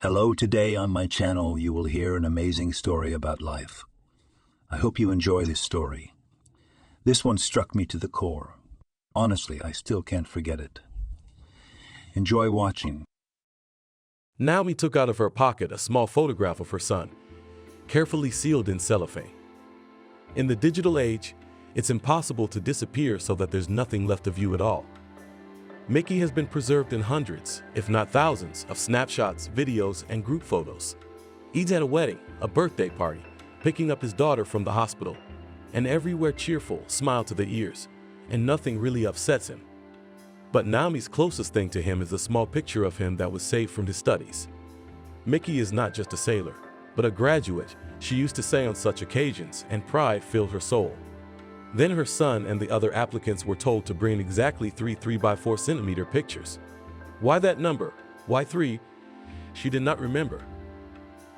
Hello, today on my channel you will hear an amazing story about life. I hope you enjoy this story. This one struck me to the core. Honestly, I still can't forget it. Enjoy watching. Naomi took out of her pocket a small photograph of her son, carefully sealed in cellophane. In the digital age, it's impossible to disappear so that there's nothing left of you at all. Mickey has been preserved in hundreds, if not thousands, of snapshots, videos, and group photos. He's at a wedding, a birthday party, picking up his daughter from the hospital, and everywhere cheerful, smile to the ears, and nothing really upsets him. But Naomi's closest thing to him is a small picture of him that was saved from his studies. Mickey is not just a sailor, but a graduate, she used to say on such occasions, and pride filled her soul. Then her son and the other applicants were told to bring exactly 3 3x4 centimeter pictures. Why that number? Why 3? She did not remember.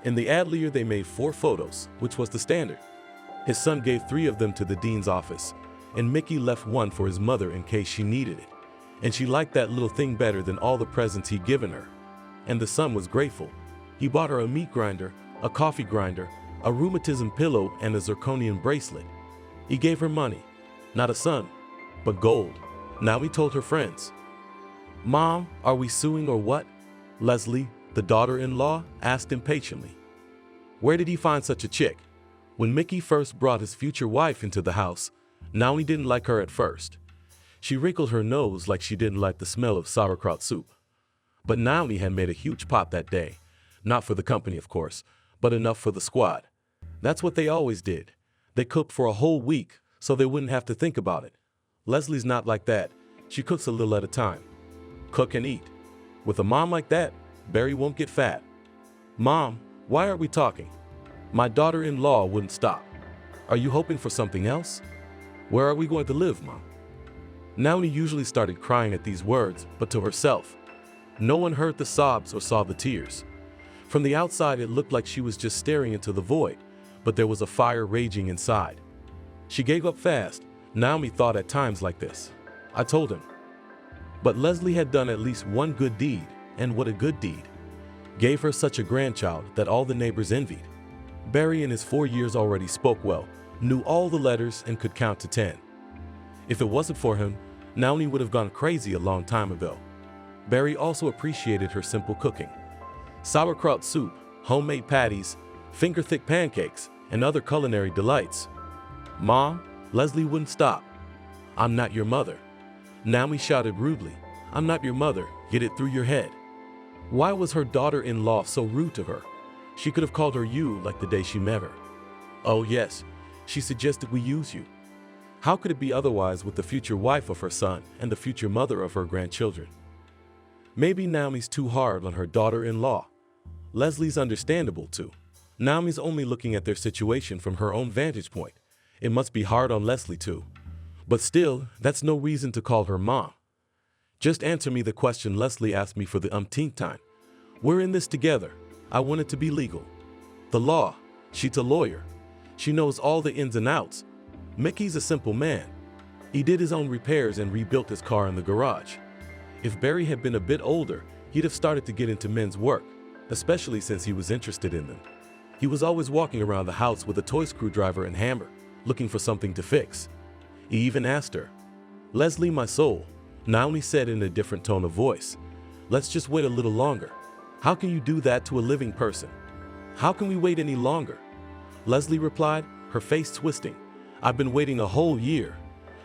In the ad year they made 4 photos, which was the standard. His son gave 3 of them to the dean's office, and Mickey left 1 for his mother in case she needed it. And she liked that little thing better than all the presents he'd given her. And the son was grateful. He bought her a meat grinder, a coffee grinder, a rheumatism pillow, and a zirconium bracelet. He gave her money, not a son, but gold. Naomi told her friends. "Mom, are we suing or what?" Leslie, the daughter-in-law, asked impatiently. Where did he find such a chick? When Mickey first brought his future wife into the house, Naomi didn't like her at first. She wrinkled her nose like she didn't like the smell of sauerkraut soup. But Naomi had made a huge pot that day. Not for the company, of course, but enough for the squad. That's what they always did. They cooked for a whole week so they wouldn't have to think about it. Leslie's not like that. She cooks a little at a time. Cook and eat. With a mom like that, Barry won't get fat. "Mom, why aren't we talking?" My daughter-in-law wouldn't stop. "Are you hoping for something else? Where are we going to live, Mom?" Naomi usually started crying at these words, but to herself. No one heard the sobs or saw the tears. From the outside it looked like she was just staring into the void, but there was a fire raging inside. She gave up fast. Naomi thought at times like this. I told him. But Leslie had done at least one good deed, and what a good deed. Gave her such a grandchild that all the neighbors envied. Barry in his 4 years already spoke well, knew all the letters, and could count to 10. If it wasn't for him, Naomi would have gone crazy a long time ago. Barry also appreciated her simple cooking. Sauerkraut soup, homemade patties, finger-thick pancakes, and other culinary delights. "Mom," Leslie wouldn't stop. "I'm not your mother." Naomi shouted rudely. "I'm not your mother, get it through your head." Why was her daughter-in-law so rude to her? She could have called her you like the day she met her. Oh yes, she suggested we use you. How could it be otherwise with the future wife of her son and the future mother of her grandchildren? Maybe Naomi's too hard on her daughter-in-law. Leslie's understandable too. Naomi's only looking at their situation from her own vantage point. It must be hard on Leslie too. But still, that's no reason to call her mom. Just answer me the question Leslie asked me for the umpteenth time. We're in this together. I want it to be legal. The law. She's a lawyer. She knows all the ins and outs. Mickey's a simple man. He did his own repairs and rebuilt his car in the garage. If Barry had been a bit older, he'd have started to get into men's work, especially since he was interested in them. He was always walking around the house with a toy screwdriver and hammer, looking for something to fix. He even asked her. "Leslie, my soul," Naomi said in a different tone of voice, "let's just wait a little longer." "How can you do that to a living person? How can we wait any longer?" Leslie replied, her face twisting. "I've been waiting a whole year.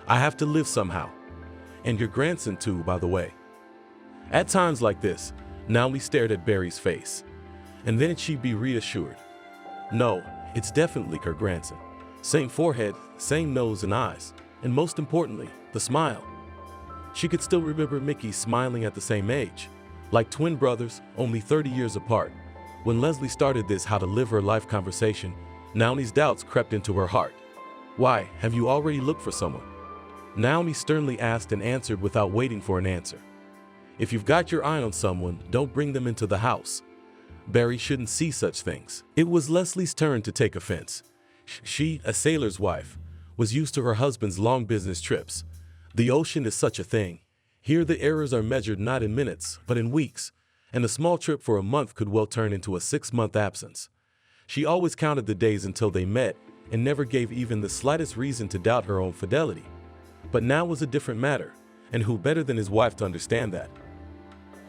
I have to live somehow. And your grandson too, by the way." At times like this, Naomi stared at Barry's face. And then she'd be reassured. No, it's definitely her grandson. Same forehead, same nose and eyes, and most importantly, the smile. She could still remember Mickey smiling at the same age, like twin brothers, only 30 years apart. When Leslie started this how to live her life conversation, Naomi's doubts crept into her heart. "Why, have you already looked for someone?" Naomi sternly asked and answered without waiting for an answer. "If you've got your eye on someone, don't bring them into the house. Barry shouldn't see such things." It was Leslie's turn to take offense. She, a sailor's wife, was used to her husband's long business trips. The ocean is such a thing. Here the errors are measured not in minutes, but in weeks. and a small trip for a month could well turn into a 6-month absence. She always counted the days until they met and never gave even the slightest reason to doubt her own fidelity. But now was a different matter, and who better than his wife to understand that?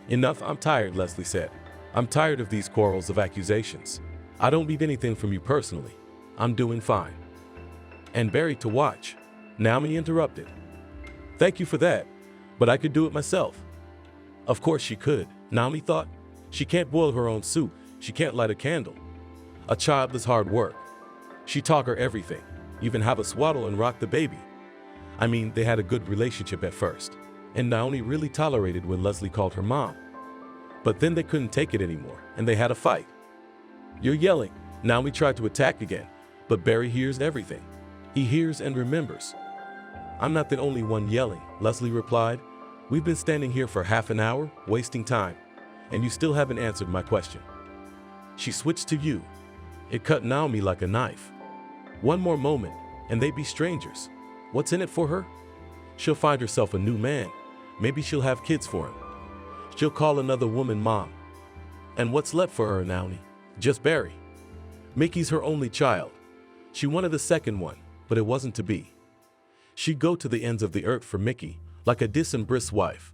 "Enough, I'm tired," Leslie said. "I'm tired of these quarrels of accusations. I don't need anything from you personally. I'm doing fine." "And Barry to watch," Naomi interrupted. "Thank you for that, but I could do it myself." Of course she could, Naomi thought. She can't boil her own soup, she can't light a candle. A child is hard work. She taught her everything, even how to swaddle and rock the baby. I mean, they had a good relationship at first, and Naomi really tolerated when Leslie called her mom. But then they couldn't take it anymore, and they had a fight. "You're yelling." Naomi tried to attack again, but Barry hears everything. He hears and remembers. "I'm not the only one yelling," Leslie replied. "We've been standing here for half an hour, wasting time, and you still haven't answered my question." She switched to you. It cut Naomi like a knife. One more moment, and they'd be strangers. What's in it for her? She'll find herself a new man. Maybe she'll have kids for him. She'll call another woman mom. And what's left for her, Naomi? Just Barry. Mickey's her only child. She wanted a second one, but it wasn't to be. She'd go to the ends of the earth for Mickey, like a disembarrassed wife.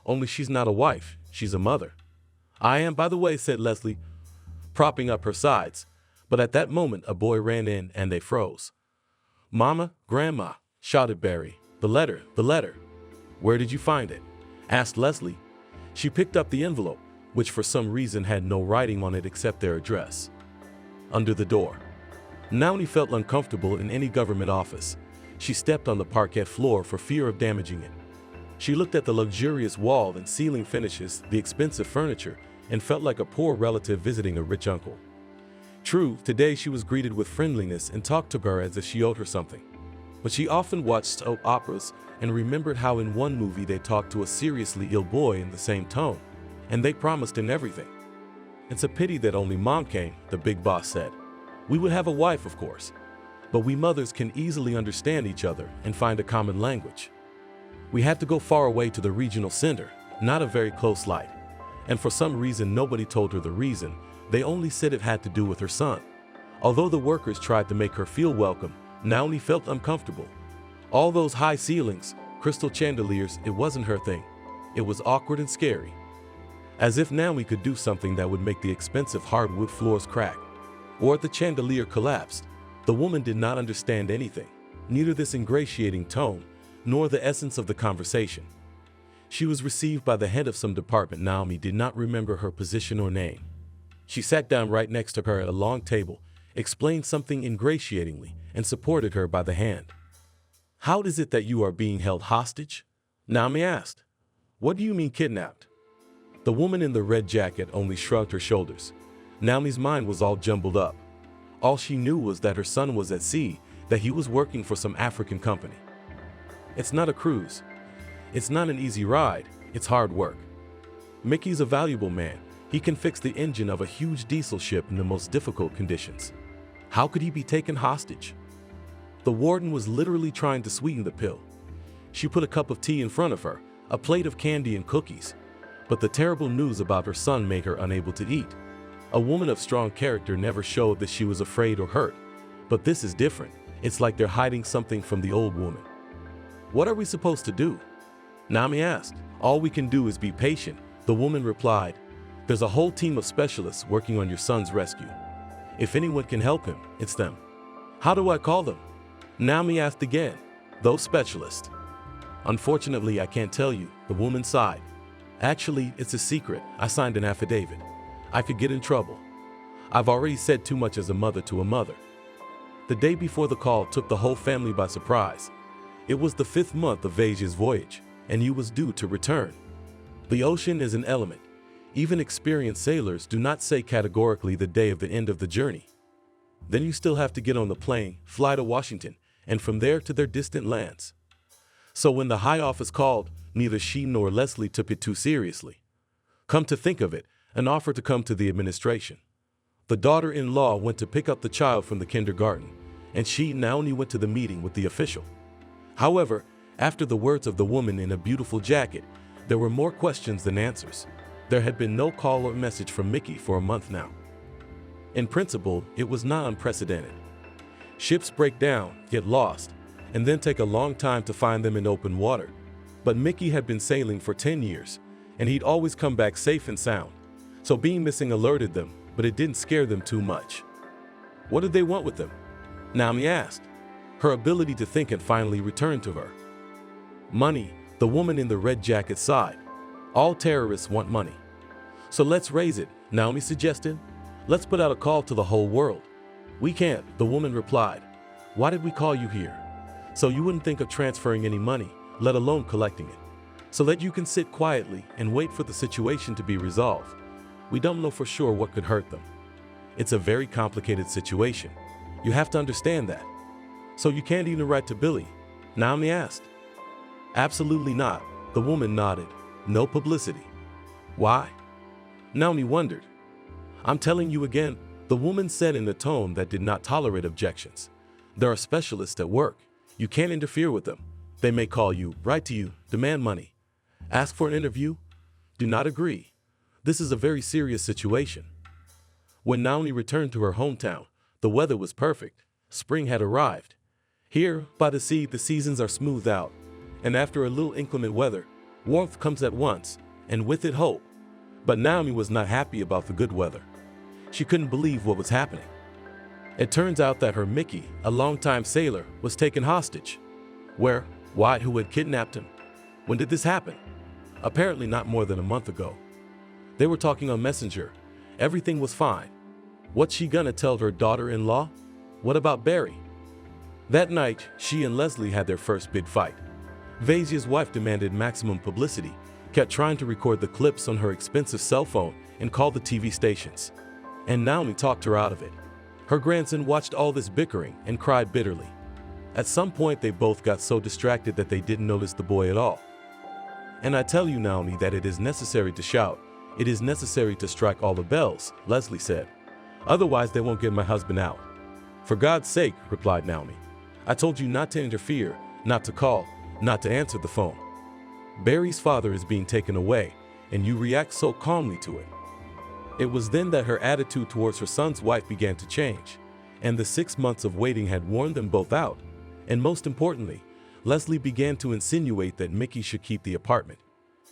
Only she's not a wife, she's a mother. "I am, by the way," said Leslie, propping up her sides. But at that moment, a boy ran in and they froze. "Mama, Grandma," shouted Barry. The letter. "Where did you find it?" asked Leslie. She picked up the envelope, which for some reason had no writing on it except their address. "Under the door." Naomi felt uncomfortable in any government office. She stepped on the parquet floor for fear of damaging it. She looked at the luxurious wall and ceiling finishes, the expensive furniture, and felt like a poor relative visiting a rich uncle. True, today she was greeted with friendliness and talked to her as if she owed her something. But she often watched soap operas and remembered how in one movie they talked to a seriously ill boy in the same tone, and they promised him everything. "It's a pity that only Mom came," the big boss said. "We would have a wife, of course, but we mothers can easily understand each other and find a common language. We had to go far away to the regional center, not a very close light, and for some reason nobody told her the reason. They only said it had to do with her son. Although the workers tried to make her feel welcome, Naomi felt uncomfortable. All those high ceilings, crystal chandeliers, it wasn't her thing. It was awkward and scary. As if Naomi could do something that would make the expensive hardwood floors crack, or the chandelier collapsed. The woman did not understand anything, neither this ingratiating tone, nor the essence of the conversation. She was received by the head of some department. Naomi did not remember her position or name. She sat down right next to her at a long table, explained something ingratiatingly, and supported her by the hand. "How is it that you are being held hostage?" Naomi asked. "What do you mean kidnapped?" The woman in the red jacket only shrugged her shoulders. Naomi's mind was all jumbled up. All she knew was that her son was at sea, that he was working for some African company. "It's not a cruise. It's not an easy ride. It's hard work. Mickey's a valuable man. He can fix the engine of a huge diesel ship in the most difficult conditions. How could he be taken hostage?" The warden was literally trying to sweeten the pill. She put a cup of tea in front of her, a plate of candy and cookies. But the terrible news about her son made her unable to eat. A woman of strong character never showed that she was afraid or hurt. But this is different. It's like they're hiding something from the old woman. "What are we supposed to do?" Naomi asked. "All we can do is be patient," the woman replied. "There's a whole team of specialists working on your son's rescue. If anyone can help him, it's them." "How do I call them?" Naomi asked again. "Those specialists." "Unfortunately, I can't tell you," the woman sighed. "Actually, it's a secret. I signed an affidavit. I could get in trouble. I've already said too much as a mother to a mother." The day before the call took the whole family by surprise. It was the 5th month of Vage's voyage, and he was due to return. The ocean is an element. Even experienced sailors do not say categorically the day of the end of the journey. Then you still have to get on the plane, fly to Washington, and from there to their distant lands. So when the high office called, neither she nor Leslie took it too seriously. Come to think of it, an offer to come to the administration. The daughter-in-law went to pick up the child from the kindergarten, and she Naomi went to the meeting with the official. However, after the words of the woman in a beautiful jacket, there were more questions than answers. There had been no call or message from Mickey for a month now. In principle, it was not unprecedented. Ships break down, get lost, and then take a long time to find them in open water. But Mickey had been sailing for 10 years, and he'd always come back safe and sound. So being missing alerted them, but it didn't scare them too much. What did they want with them? Naomi asked. Her ability to think had finally returned to her. Money, the woman in the red jacket sighed. All terrorists want money. So let's raise it, Naomi suggested. Let's put out a call to the whole world. We can't, the woman replied. Why did we call you here? So you wouldn't think of transferring any money, let alone collecting it. So that you can sit quietly and wait for the situation to be resolved. We don't know for sure what could hurt them. It's a very complicated situation. You have to understand that. So you can't even write to Billy? Naomi asked. Absolutely not, the woman nodded. No publicity. Why? Naomi wondered. I'm telling you again, the woman said in a tone that did not tolerate objections. There are specialists at work. You can't interfere with them. They may call you, write to you, demand money. Ask for an interview? Do not agree. This is a very serious situation. When Naomi returned to her hometown, the weather was perfect. Spring had arrived. Here, by the sea, the seasons are smoothed out, and after a little inclement weather, warmth comes at once, and with it hope. But Naomi was not happy about the good weather. She couldn't believe what was happening. It turns out that her Mickey, a longtime sailor, was taken hostage. Where? Why? Who had kidnapped him? When did this happen? Apparently not more than a month ago. They were talking on Messenger. Everything was fine. What's she gonna tell her daughter-in-law? What about Barry? That night, she and Leslie had their first big fight. Vasia's wife demanded maximum publicity, kept trying to record the clips on her expensive cell phone and called the TV stations. And Naomi talked her out of it. Her grandson watched all this bickering and cried bitterly. At some point, they both got so distracted that they didn't notice the boy at all. And I tell you, Naomi, that it is necessary to shout. It is necessary to strike all the bells, Leslie said. Otherwise, they won't get my husband out. For God's sake, replied Naomi. I told you not to interfere, not to call, not to answer the phone. Barry's father is being taken away, and you react so calmly to it. It was then that her attitude towards her son's wife began to change, and the 6 months of waiting had worn them both out. And most importantly, Leslie began to insinuate that Mickey should keep the apartment.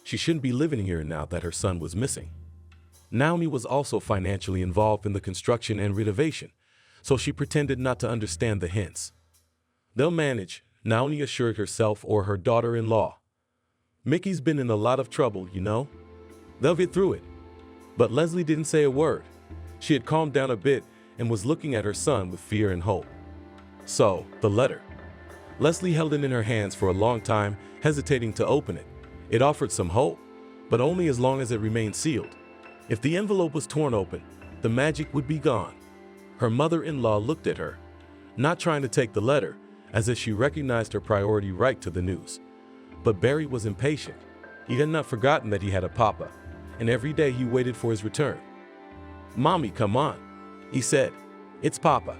She shouldn't be living here now that her son was missing. Naomi was also financially involved in the construction and renovation, so she pretended not to understand the hints. They'll manage, Naomi assured herself or her daughter-in-law. Mickey's been in a lot of trouble, you know. They'll get through it. But Leslie didn't say a word. She had calmed down a bit and was looking at her son with fear and hope. So, the letter. Leslie held it in her hands for a long time, hesitating to open it. It offered some hope, but only as long as it remained sealed. If the envelope was torn open, the magic would be gone. Her mother-in-law looked at her, not trying to take the letter, as if she recognized her priority right to the news. But Barry was impatient. He had not forgotten that he had a papa, and every day he waited for his return. Mommy, come on, he said. It's Papa.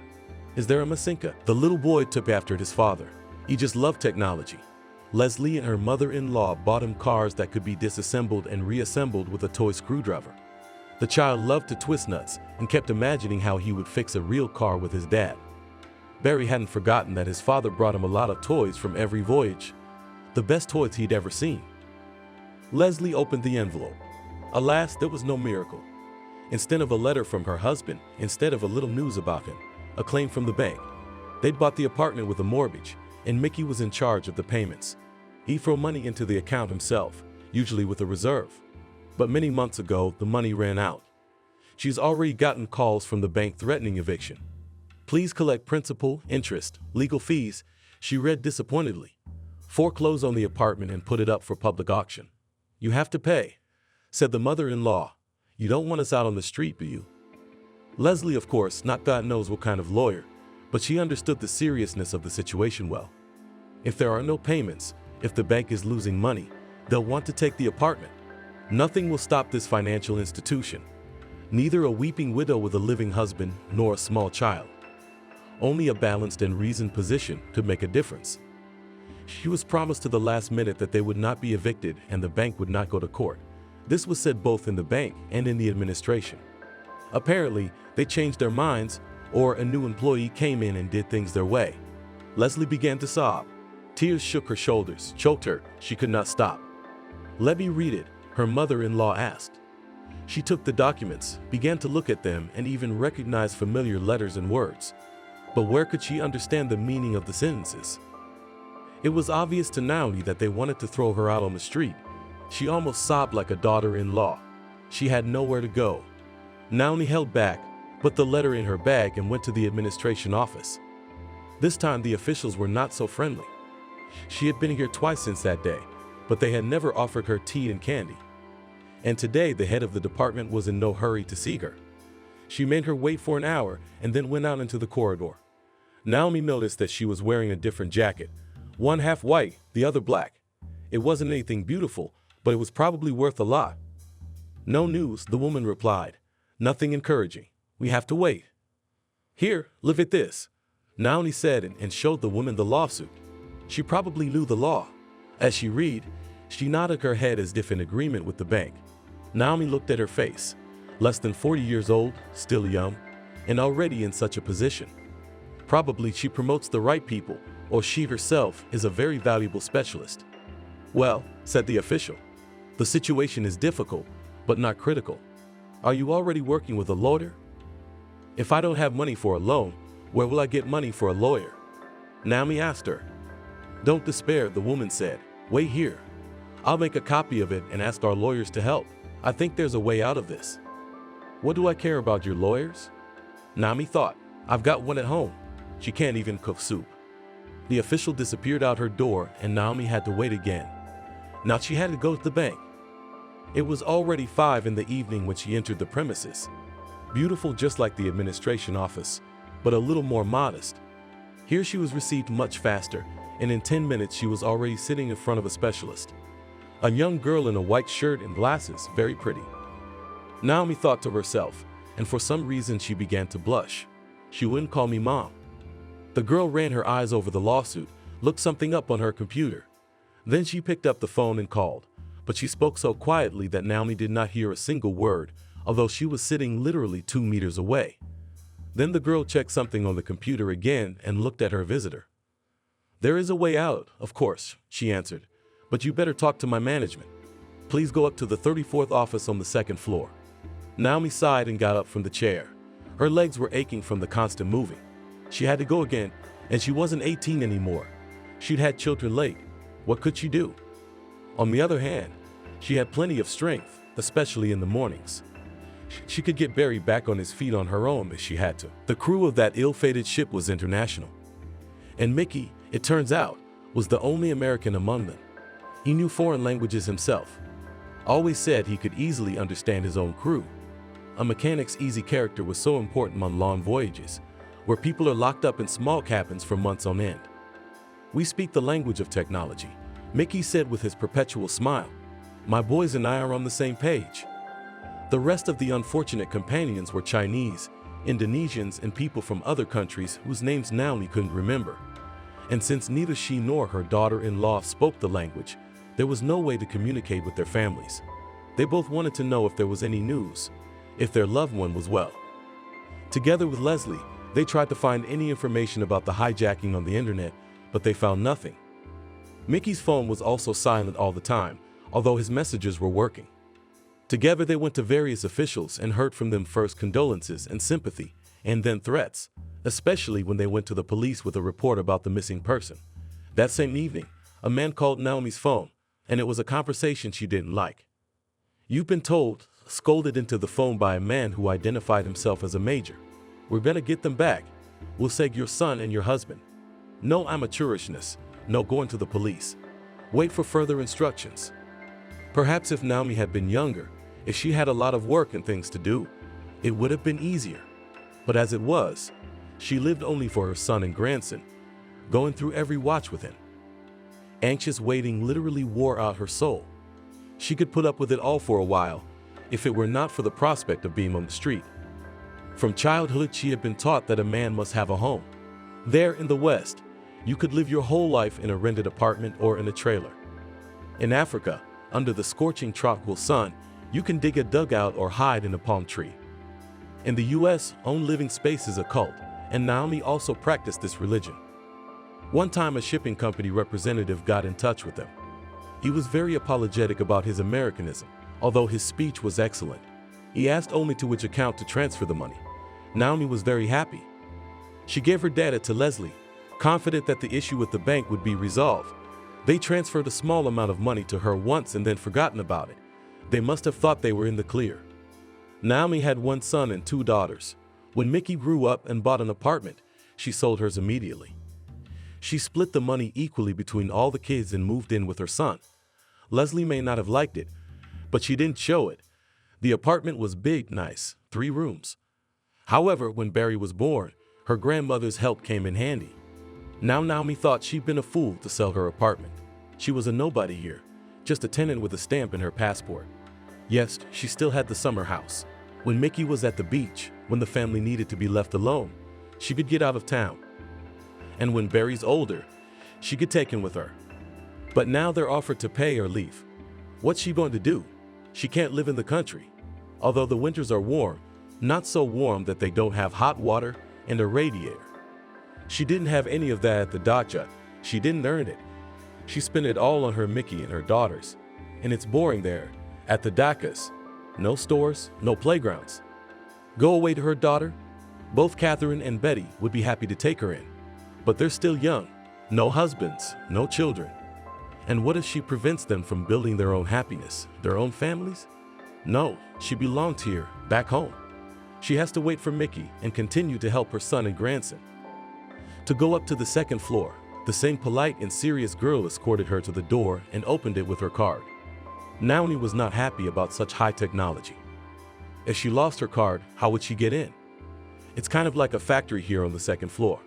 Is there a Masinka? The little boy took after his father. He just loved technology. Leslie and her mother-in-law bought him cars that could be disassembled and reassembled with a toy screwdriver. The child loved to twist nuts and kept imagining how he would fix a real car with his dad. Barry hadn't forgotten that his father brought him a lot of toys from every voyage, the best toys he'd ever seen. Leslie opened the envelope. Alas, there was no miracle. Instead of a letter from her husband, instead of a little news about him, a claim from the bank. They'd bought the apartment with a mortgage, and Mickey was in charge of the payments. He'd throw money into the account himself, usually with a reserve. But many months ago, the money ran out. She's already gotten calls from the bank threatening eviction. Please collect principal, interest, legal fees, she read disappointedly. Foreclose on the apartment and put it up for public auction. You have to pay, said the mother-in-law. You don't want us out on the street, do you? Leslie, of course, not God knows what kind of lawyer, but she understood the seriousness of the situation well. If there are no payments, if the bank is losing money, they'll want to take the apartment. Nothing will stop this financial institution. Neither a weeping widow with a living husband nor a small child. Only a balanced and reasoned position could make a difference. She was promised to the last minute that they would not be evicted and the bank would not go to court. This was said both in the bank and in the administration. Apparently, they changed their minds, or a new employee came in and did things their way. Leslie began to sob. Tears shook her shoulders, choked her. She could not stop. "Let me read it," her mother-in-law asked. She took the documents, began to look at them, and even recognized familiar letters and words. But where could she understand the meaning of the sentences? It was obvious to Naomi that they wanted to throw her out on the street. She almost sobbed like a daughter-in-law. She had nowhere to go. Naomi held back, put the letter in her bag, and went to the administration office. This time the officials were not so friendly. She had been here twice since that day, but they had never offered her tea and candy. And today the head of the department was in no hurry to see her. She made her wait for an hour and then went out into the corridor. Naomi noticed that she was wearing a different jacket, one half white, the other black. It wasn't anything beautiful, but it was probably worth a lot. "No news," the woman replied. "Nothing encouraging. We have to wait." "Here, look at this," Naomi said and showed the woman the lawsuit. She probably knew the law. As she read, she nodded her head as if in agreement with the bank. Naomi looked at her face. Less than 40 years old, still young, and already in such a position. Probably she promotes the right people, or she herself is a very valuable specialist. "Well," said the official, "the situation is difficult, but not critical. Are you already working with a lawyer?" "If I don't have money for a loan, where will I get money for a lawyer?" Naomi asked her. "Don't despair," the woman said. "Wait here. I'll make a copy of it and ask our lawyers to help. I think there's a way out of this." "What do I care about your lawyers?" Naomi thought. "I've got one at home. She can't even cook soup." The official disappeared out her door and Naomi had to wait again. Now she had to go to the bank. It was already 5 in the evening when she entered the premises. Beautiful just like the administration office, but a little more modest. Here she was received much faster, and in 10 minutes she was already sitting in front of a specialist. A young girl in a white shirt and glasses, very pretty. Naomi thought to herself, and for some reason she began to blush. "She wouldn't call me mom." The girl ran her eyes over the lawsuit, looked something up on her computer. Then she picked up the phone and called, but she spoke so quietly that Naomi did not hear a single word, although she was sitting literally 2 meters away. Then the girl checked something on the computer again and looked at her visitor. "There is a way out, of course," she answered, "but you better talk to my management. Please go up to the 34th office on the 2nd floor." Naomi sighed and got up from the chair. Her legs were aching from the constant moving. She had to go again, and she wasn't 18 anymore. She'd had children late. What could she do? On the other hand, she had plenty of strength, especially in the mornings. She could get Barry back on his feet on her own if she had to. The crew of that ill-fated ship was international. And Mickey, it turns out, was the only American among them. He knew foreign languages himself. Always said he could easily understand his own crew. A mechanic's easy character was so important on long voyages, where people are locked up in small cabins for months on end. "We speak the language of technology," Mickey said with his perpetual smile. "My boys and I are on the same page." The rest of the unfortunate companions were Chinese, Indonesians, and people from other countries whose names Naomi couldn't remember. And since neither she nor her daughter-in-law spoke the language, there was no way to communicate with their families. They both wanted to know if there was any news, if their loved one was well. Together with Leslie, they tried to find any information about the hijacking on the internet, but they found nothing. Mickey's phone was also silent all the time, although his messages were working. Together they went to various officials and heard from them first condolences and sympathy, and then threats, especially when they went to the police with a report about the missing person. That same evening, a man called Naomi's phone, and it was a conversation she didn't like. "You've been told," scolded into the phone by a man who identified himself as a major. "We better get them back. We'll save your son and your husband. No amateurishness, no going to the police. Wait for further instructions." Perhaps if Naomi had been younger, if she had a lot of work and things to do, it would have been easier. But as it was, she lived only for her son and grandson, going through every watch with him. Anxious waiting literally wore out her soul. She could put up with it all for a while, if it were not for the prospect of being on the street. From childhood, she had been taught that a man must have a home. There in the West, you could live your whole life in a rented apartment or in a trailer. In Africa, under the scorching tropical sun, You can dig a dugout or hide in a palm tree. In the US, own living space is a cult, and Naomi also practiced this religion. One time a shipping company representative got in touch with them. He was very apologetic about his Americanism, although his speech was excellent. He asked only to which account to transfer the money. Naomi was very happy. She gave her data to Leslie, confident that the issue with the bank would be resolved. They transferred a small amount of money to her once and then forgotten about it. They must have thought they were in the clear. Naomi had one son and two daughters. When Mickey grew up and bought an apartment, she sold hers immediately. She split the money equally between all the kids and moved in with her son. Leslie may not have liked it, but she didn't show it. The apartment was big, nice, 3 rooms. However, when Barry was born, her grandmother's help came in handy. Now Naomi thought she'd been a fool to sell her apartment. She was a nobody here, just a tenant with a stamp in her passport. Yes, she still had the summer house. When Mickey was at the beach, when the family needed to be left alone, she could get out of town. And when Barry's older, she could take him with her. But now they're offered to pay or leave. What's she going to do? She can't live in the country. Although the winters are warm, not so warm that they don't have hot water and a radiator. She didn't have any of that at the dacha. She didn't earn it. She spent it all on her Mickey and her daughters. And it's boring there, at the dachas. No stores, no playgrounds. Go away to her daughter? Both Catherine and Betty would be happy to take her in. But they're still young. No husbands, no children. And what if she prevents them from building their own happiness, their own families? No, she belonged here, back home. She has to wait for Mickey and continue to help her son and grandson. To go up to the second floor, the same polite and serious girl escorted her to the door and opened it with her card. Naomi was not happy about such high technology. If she lost her card, how would she get in? It's kind of like a factory here on the second floor.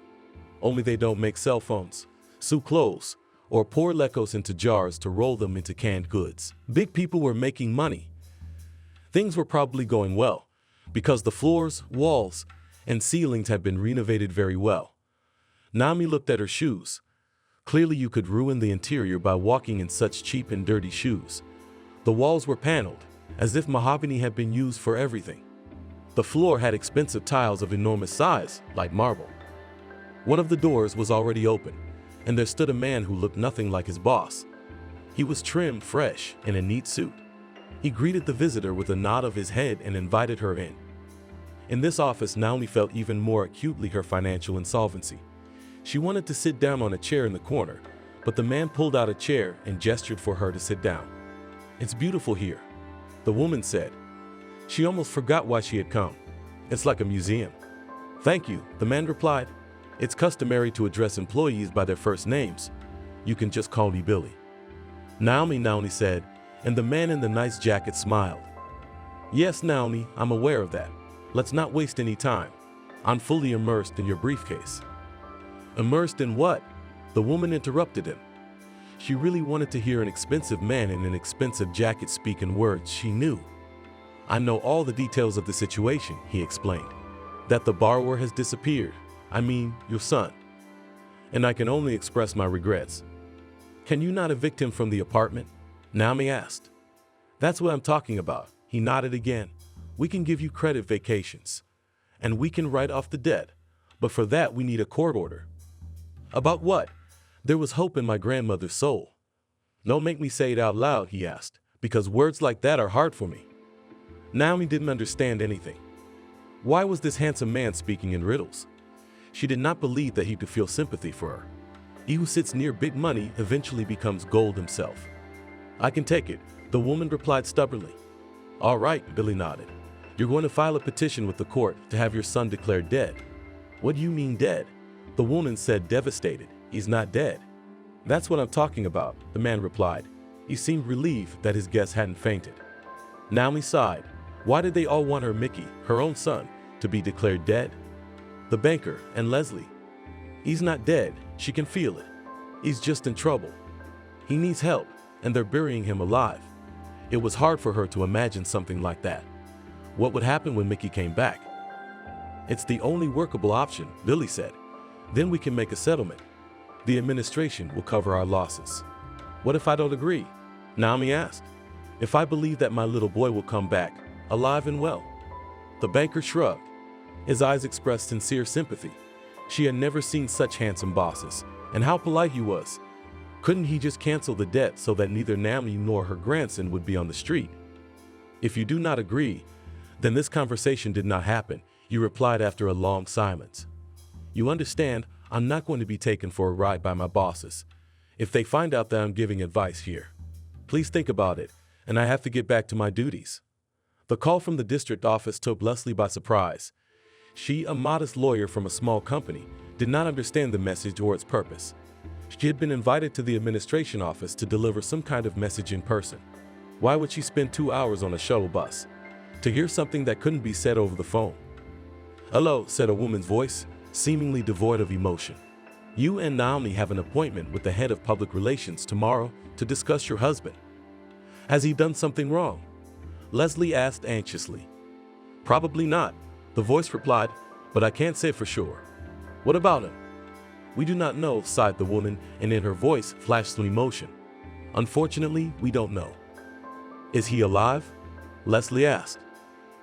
Only they don't make cell phones, sew clothes, or pour lecos into jars to roll them into canned goods. Big people were making money. Things were probably going well, because the floors, walls, and ceilings had been renovated very well. Naomi looked at her shoes. Clearly you could ruin the interior by walking in such cheap and dirty shoes. The walls were paneled, as if mahogany had been used for everything. The floor had expensive tiles of enormous size, like marble. One of the doors was already open, and there stood a man who looked nothing like his boss. He was trim, fresh, in a neat suit. He greeted the visitor with a nod of his head and invited her in. In this office, Naomi felt even more acutely her financial insolvency. She wanted to sit down on a chair in the corner, but the man pulled out a chair and gestured for her to sit down. "It's beautiful here," the woman said. She almost forgot why she had come. "It's like a museum." "Thank you," the man replied. "It's customary to address employees by their first names. You can just call me Billy." Naomi said, and the man in the nice jacket smiled. "Yes, Naomi, I'm aware of that. Let's not waste any time. I'm fully immersed in your briefcase." "Immersed in what?" The woman interrupted him. She really wanted to hear an expensive man in an expensive jacket speak in words she knew. "I know all the details of the situation," he explained. "That the borrower has disappeared. I mean, your son. And I can only express my regrets." "Can you not evict him from the apartment?" Naomi asked. "That's what I'm talking about." He nodded again. "We can give you credit vacations. And we can write off the debt. But for that we need a court order." "About what?" There was hope in my grandmother's soul. "Don't make me say it out loud," he asked, "because words like that are hard for me." Naomi didn't understand anything. Why was this handsome man speaking in riddles? She did not believe that he could feel sympathy for her. He who sits near big money eventually becomes gold himself. "I can take it," the woman replied stubbornly. "All right," Billy nodded. "You're going to file a petition with the court to have your son declared dead." "What do you mean dead?" The woman said, devastated. "He's not dead." "That's what I'm talking about," the man replied. He seemed relieved that his guest hadn't fainted. Naomi sighed. Why did they all want her Mickey, her own son, to be declared dead? The banker and Leslie. "He's not dead, she can feel it. He's just in trouble. He needs help, and they're burying him alive." It was hard for her to imagine something like that. What would happen when Mickey came back? "It's the only workable option," Billy said. "Then we can make a settlement. The administration will cover our losses." "What if I don't agree?" Naomi asked. if I believe that my little boy will come back, alive and well. The banker shrugged. His eyes expressed sincere sympathy. She had never seen such handsome bosses, and how polite he was. Couldn't he just cancel the debt so that neither Naomi nor her grandson would be on the street? If you do not agree, then this conversation did not happen, you replied after a long silence. You understand, I'm not going to be taken for a ride by my bosses. If they find out that I'm giving advice here, please think about it, and I have to get back to my duties. The call from the district office took Leslie by surprise. She, a modest lawyer from a small company, did not understand the message or its purpose. She had been invited to the administration office to deliver some kind of message in person. Why would she spend 2 hours on a shuttle bus to hear something that couldn't be said over the phone? "Hello," said a woman's voice, seemingly devoid of emotion. "You and Naomi have an appointment with the head of public relations tomorrow to discuss your husband. Has he done something wrong?" Leslie asked anxiously. "Probably not," the voice replied, "but I can't say for sure." "What about him?" "We do not know," sighed the woman, and in her voice flashed some emotion. "Unfortunately, we don't know." "Is he alive?" Leslie asked.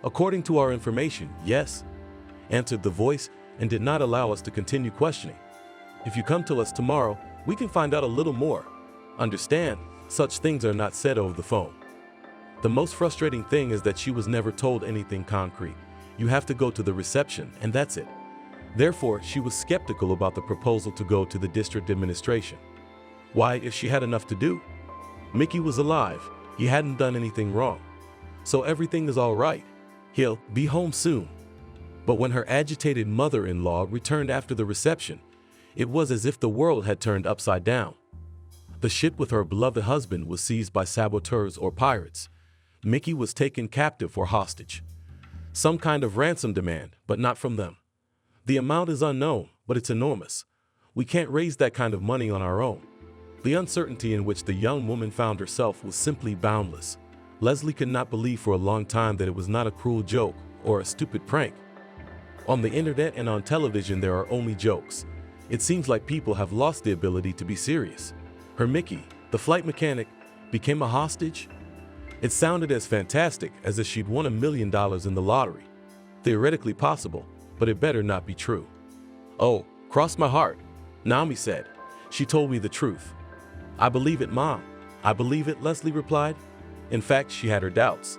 "According to our information, yes," answered the voice, and did not allow us to continue questioning. "If you come to us tomorrow, we can find out a little more. Understand, such things are not said over the phone." The most frustrating thing is that she was never told anything concrete. You have to go to the reception, and that's it. Therefore, she was skeptical about the proposal to go to the district administration. Why, if she had enough to do? Mickey was alive. He hadn't done anything wrong. So everything is all right. He'll be home soon. But when her agitated mother-in-law returned after the reception, it was as if the world had turned upside down. The ship with her beloved husband was seized by saboteurs or pirates. Mickey was taken captive or hostage. Some kind of ransom demand, but not from them. The amount is unknown, but it's enormous. We can't raise that kind of money on our own. The uncertainty in which the young woman found herself was simply boundless. Leslie could not believe for a long time that it was not a cruel joke or a stupid prank. On the internet and on television there are only jokes. It seems like people have lost the ability to be serious. Her Mickey, the flight mechanic, became a hostage? It sounded as fantastic as if she'd won $1 million in the lottery. Theoretically possible, but it better not be true. "Oh, cross my heart," Naomi said. "She told me the truth." "I believe it, Mom. I believe it," Leslie replied. In fact, she had her doubts.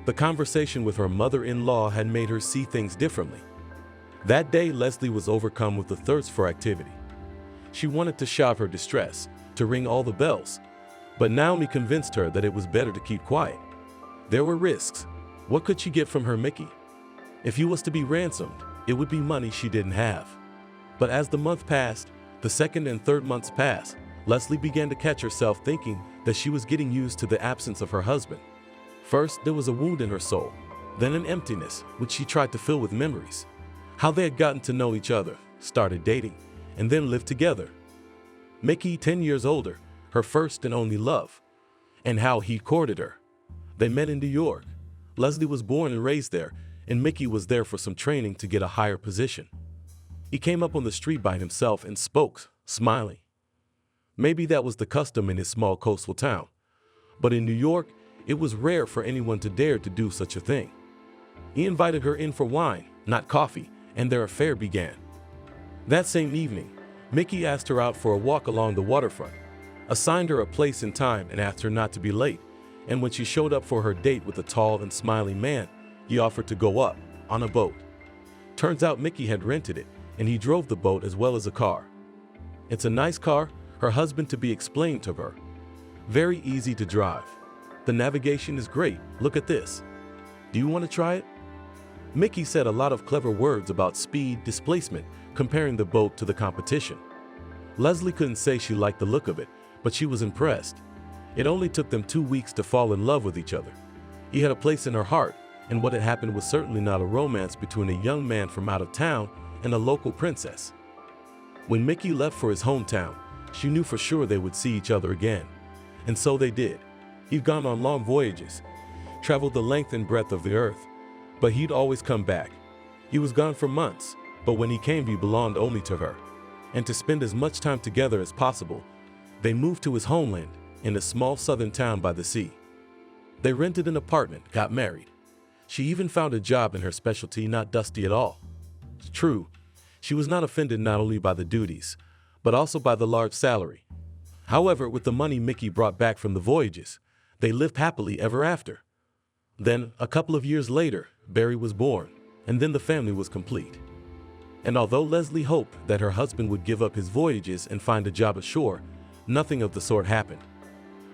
The conversation with her mother-in-law had made her see things differently. That day, Leslie was overcome with a thirst for activity. She wanted to shout her distress, to ring all the bells, but Naomi convinced her that it was better to keep quiet. There were risks. What could she get from her Mickey? If he was to be ransomed, it would be money she didn't have. But as the month passed, the second and third months passed, Leslie began to catch herself thinking that she was getting used to the absence of her husband. First, there was a wound in her soul, then an emptiness, which she tried to fill with memories. How they had gotten to know each other, started dating, and then lived together. Mickey, 10 years older, her first and only love, and how he courted her. They met in New York. Leslie was born and raised there, and Mickey was there for some training to get a higher position. He came up on the street by himself and spoke, smiling. Maybe that was the custom in his small coastal town, but in New York, it was rare for anyone to dare to do such a thing. He invited her in for wine, not coffee, and their affair began. That same evening, Mickey asked her out for a walk along the waterfront, assigned her a place and time, and asked her not to be late, and when she showed up for her date with a tall and smiling man, he offered to go up on a boat. Turns out Mickey had rented it, and he drove the boat as well as a car. "It's a nice car," her husband to be explained to her. "Very easy to drive. The navigation is great. Look at this. Do you want to try it?" Mickey said a lot of clever words about speed, displacement, comparing the boat to the competition. Leslie couldn't say she liked the look of it, but she was impressed. It only took them 2 weeks to fall in love with each other. He had a place in her heart, and what had happened was certainly not a romance between a young man from out of town and a local princess. When Mickey left for his hometown, she knew for sure they would see each other again. And so they did. He'd gone on long voyages, traveled the length and breadth of the earth, but he'd always come back. He was gone for months, but when he came, he belonged only to her. And to spend as much time together as possible, they moved to his homeland in a small southern town by the sea. They rented an apartment, got married. She even found a job in her specialty, not dusty at all. It's true, she was not offended not only by the duties, but also by the large salary. However, with the money Mickey brought back from the voyages, they lived happily ever after. Then, a couple of years later, Barry was born, and then the family was complete. And although Leslie hoped that her husband would give up his voyages and find a job ashore, nothing of the sort happened.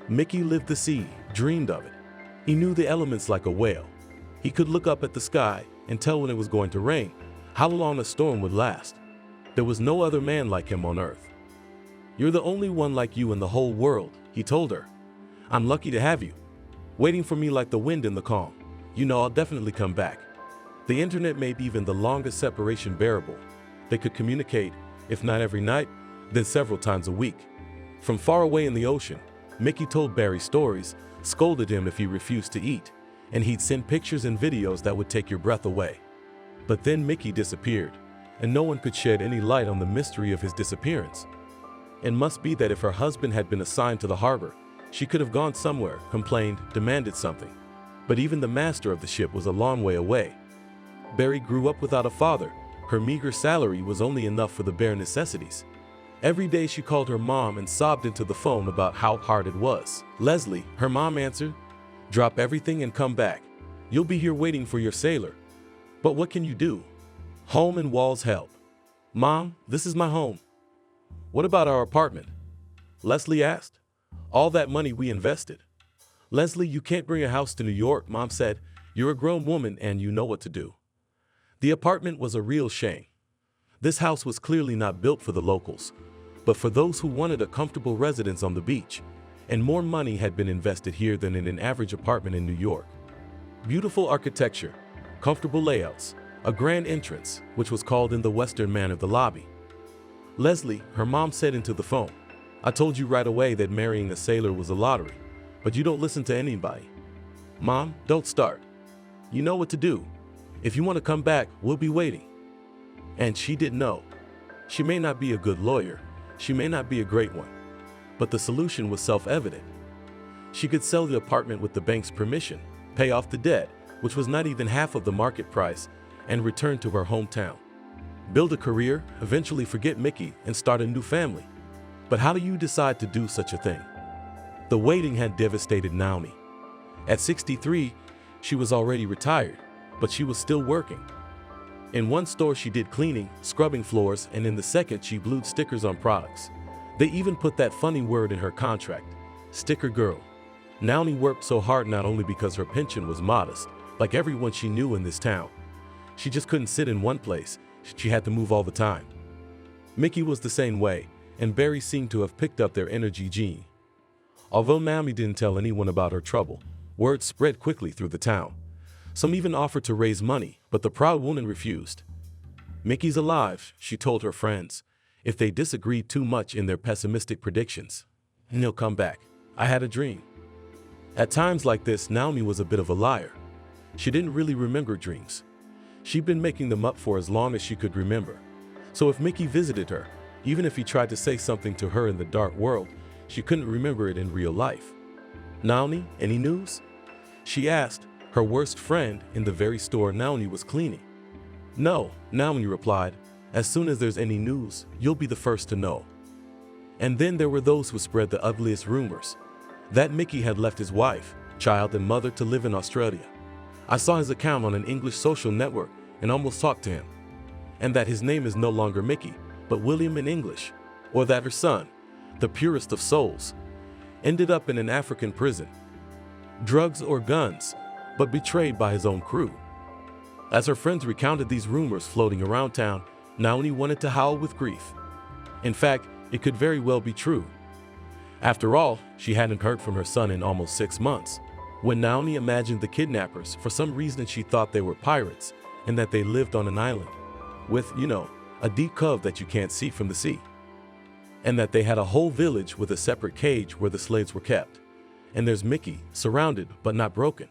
Mickey lived the sea, dreamed of it. He knew the elements like a whale. He could look up at the sky and tell when it was going to rain, how long a storm would last. There was no other man like him on Earth. "You're the only one like you in the whole world," he told her. "I'm lucky to have you, waiting for me like the wind in the calm. You know I'll definitely come back." The internet made even the longest separation bearable. They could communicate, if not every night, then several times a week. From far away in the ocean, Mickey told Barry stories, scolded him if he refused to eat, and he'd send pictures and videos that would take your breath away. But then Mickey disappeared, and no one could shed any light on the mystery of his disappearance. It must be that if her husband had been assigned to the harbor, she could have gone somewhere, complained, demanded something. But even the master of the ship was a long way away. Barry grew up without a father. Her meager salary was only enough for the bare necessities. Every day she called her mom and sobbed into the phone about how hard it was. "Leslie," her mom answered, "drop everything and come back. You'll be here waiting for your sailor." But what can you do? Home and walls help. "Mom, this is my home." "What about our apartment?" Leslie asked. "All that money we invested." "Leslie, you can't bring a house to New York," Mom said. "You're a grown woman and you know what to do." The apartment was a real shame. This house was clearly not built for the locals, but for those who wanted a comfortable residence on the beach, and more money had been invested here than in an average apartment in New York. Beautiful architecture, comfortable layouts, a grand entrance, which was called in the Western manner the lobby. "Leslie," her mom said into the phone, "I told you right away that marrying a sailor was a lottery, but you don't listen to anybody." "Mom, don't start. You know what to do. If you want to come back, we'll be waiting." And she didn't know. She may not be a good lawyer, she may not be a great one, but the solution was self-evident. She could sell the apartment with the bank's permission, pay off the debt, which was not even half of the market price, and return to her hometown. Build a career, eventually forget Mickey, and start a new family. But how do you decide to do such a thing? The waiting had devastated Naomi. At 63, she was already retired, but she was still working. In one store she did cleaning, scrubbing floors, and in the second she glued stickers on products. They even put that funny word in her contract, sticker girl. Naomi worked so hard not only because her pension was modest, like everyone she knew in this town. She just couldn't sit in one place, she had to move all the time. Mickey was the same way, and Barry seemed to have picked up their energy gene. Although Naomi didn't tell anyone about her trouble, word spread quickly through the town. Some even offered to raise money, but the proud woman refused. "Mickey's alive," she told her friends, if they disagreed too much in their pessimistic predictions. "And he'll come back. I had a dream." At times like this, Naomi was a bit of a liar. She didn't really remember dreams. She'd been making them up for as long as she could remember. So if Mickey visited her, even if he tried to say something to her in the dark world, she couldn't remember it in real life. "Naomi, any news?" she asked, her worst friend in the very store Naomi was cleaning. "No," Naomi replied. "As soon as there's any news, you'll be the first to know." And then there were those who spread the ugliest rumors. That Mickey had left his wife, child, and mother to live in Australia. I saw his account on an English social network and almost talked to him. And that his name is no longer Mickey, but William in English. Or that her son, the purest of souls, ended up in an African prison. Drugs or guns, but betrayed by his own crew. As her friends recounted these rumors floating around town, Naomi wanted to howl with grief. In fact, it could very well be true. After all, she hadn't heard from her son in almost 6 months. When Naomi imagined the kidnappers, for some reason she thought they were pirates and that they lived on an island with, a deep cove that you can't see from the sea. And that they had a whole village with a separate cage where the slaves were kept. And there's Mickey, surrounded but not broken.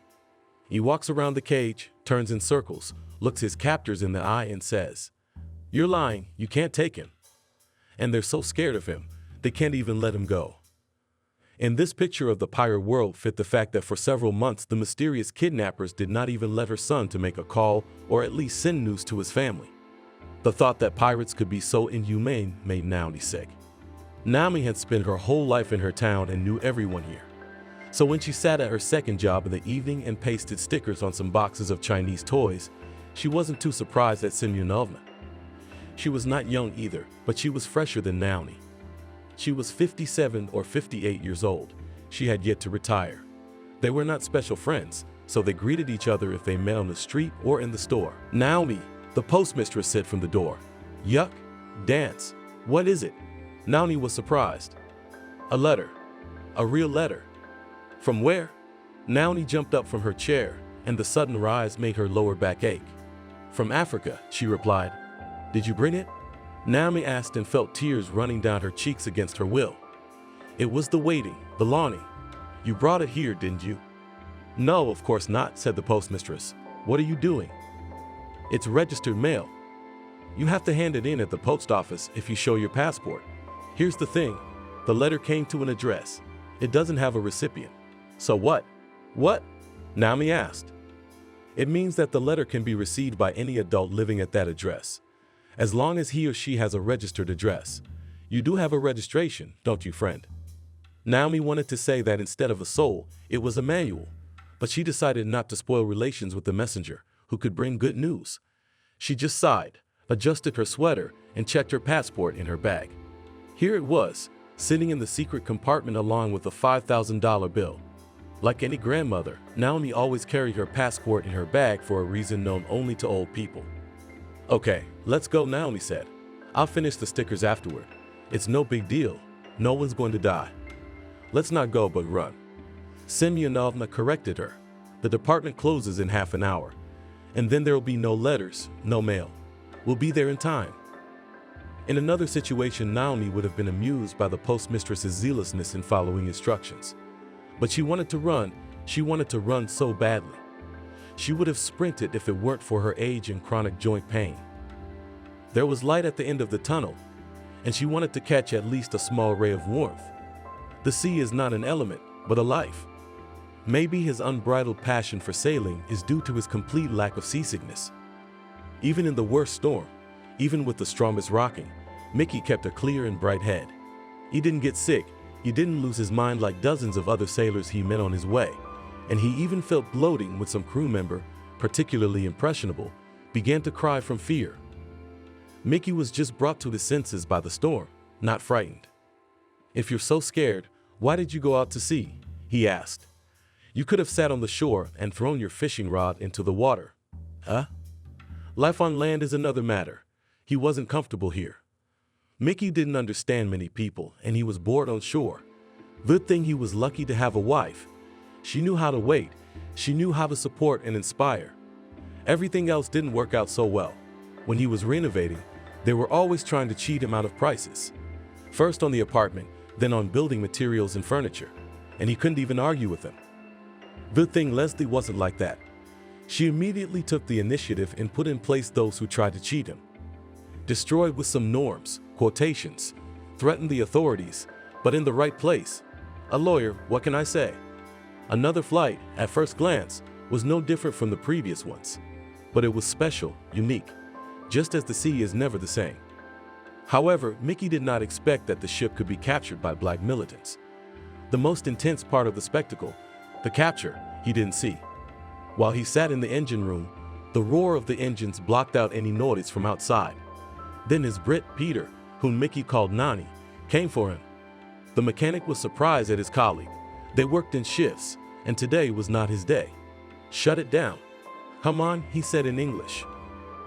He walks around the cage, turns in circles, looks his captors in the eye and says, "You're lying, you can't take him." And they're so scared of him, they can't even let him go. In this picture of the pirate world fit the fact that for several months the mysterious kidnappers did not even let her son to make a call or at least send news to his family. The thought that pirates could be so inhumane made Naomi sick. Naomi had spent her whole life in her town and knew everyone here. So when she sat at her second job in the evening and pasted stickers on some boxes of Chinese toys, she wasn't too surprised at Semyonovna. She was not young either, but she was fresher than Naomi. She was 57 or 58 years old. She had yet to retire. They were not special friends, so they greeted each other if they met on the street or in the store. "Naomi," the postmistress said from the door. "Yuck, dance. What is it?" Naomi was surprised. "A letter. A real letter." "From where?" Naomi jumped up from her chair, and the sudden rise made her lower back ache. "From Africa," she replied. "Did you bring it?" Naomi asked and felt tears running down her cheeks against her will. "It was the waiting, the longing. You brought it here, didn't you?" "No, of course not," said the postmistress. "What are you doing?" "It's registered mail. You have to hand it in at the post office if you show your passport. Here's the thing, the letter came to an address. It doesn't have a recipient." "So what?" "What?" Naomi asked. "It means that the letter can be received by any adult living at that address, as long as he or she has a registered address. You do have a registration, don't you, friend?" Naomi wanted to say that instead of a soul, it was a manual, but she decided not to spoil relations with the messenger, who could bring good news. She just sighed, adjusted her sweater, and checked her passport in her bag. Here it was, sitting in the secret compartment along with a $5,000 bill. Like any grandmother, Naomi always carried her passport in her bag for a reason known only to old people. "Okay, let's go," Naomi said. "I'll finish the stickers afterward. It's no big deal. No one's going to die. Let's not go but run." Semyonovna corrected her. "The department closes in half an hour, and then there will be no letters, no mail. We'll be there in time." In another situation, Naomi would have been amused by the postmistress's zealousness in following instructions. But she wanted to run. She wanted to run so badly. She would have sprinted if it weren't for her age and chronic joint pain. There was light at the end of the tunnel, and she wanted to catch at least a small ray of warmth. The sea is not an element, but a life. Maybe his unbridled passion for sailing is due to his complete lack of seasickness. Even in the worst storm, even with the strongest rocking, Mickey kept a clear and bright head. He didn't get sick, he didn't lose his mind like dozens of other sailors he met on his way, and he even felt bloating when some crew member, particularly impressionable, began to cry from fear. Mickey was just brought to his senses by the storm, not frightened. "If you're so scared, why did you go out to sea?" he asked. "You could have sat on the shore and thrown your fishing rod into the water." "Huh?" Life on land is another matter. He wasn't comfortable here. Mickey didn't understand many people, and he was bored on shore. Good thing he was lucky to have a wife. She knew how to wait. She knew how to support and inspire. Everything else didn't work out so well. When he was renovating, they were always trying to cheat him out of prices. First on the apartment, then on building materials and furniture, and he couldn't even argue with them. Good thing Leslie wasn't like that. She immediately took the initiative and put in place those who tried to cheat him. Destroyed with some norms, quotations, threatened the authorities, but in the right place. A lawyer, what can I say? Another flight, at first glance, was no different from the previous ones. But it was special, unique, just as the sea is never the same. However, Mickey did not expect that the ship could be captured by black militants. The most intense part of the spectacle, the capture, he didn't see. While he sat in the engine room, the roar of the engines blocked out any noise from outside. Then his Brit, Peter, whom Mickey called Nani, came for him. The mechanic was surprised at his colleague. They worked in shifts, and today was not his day. "Shut it down." "Come on," he said in English.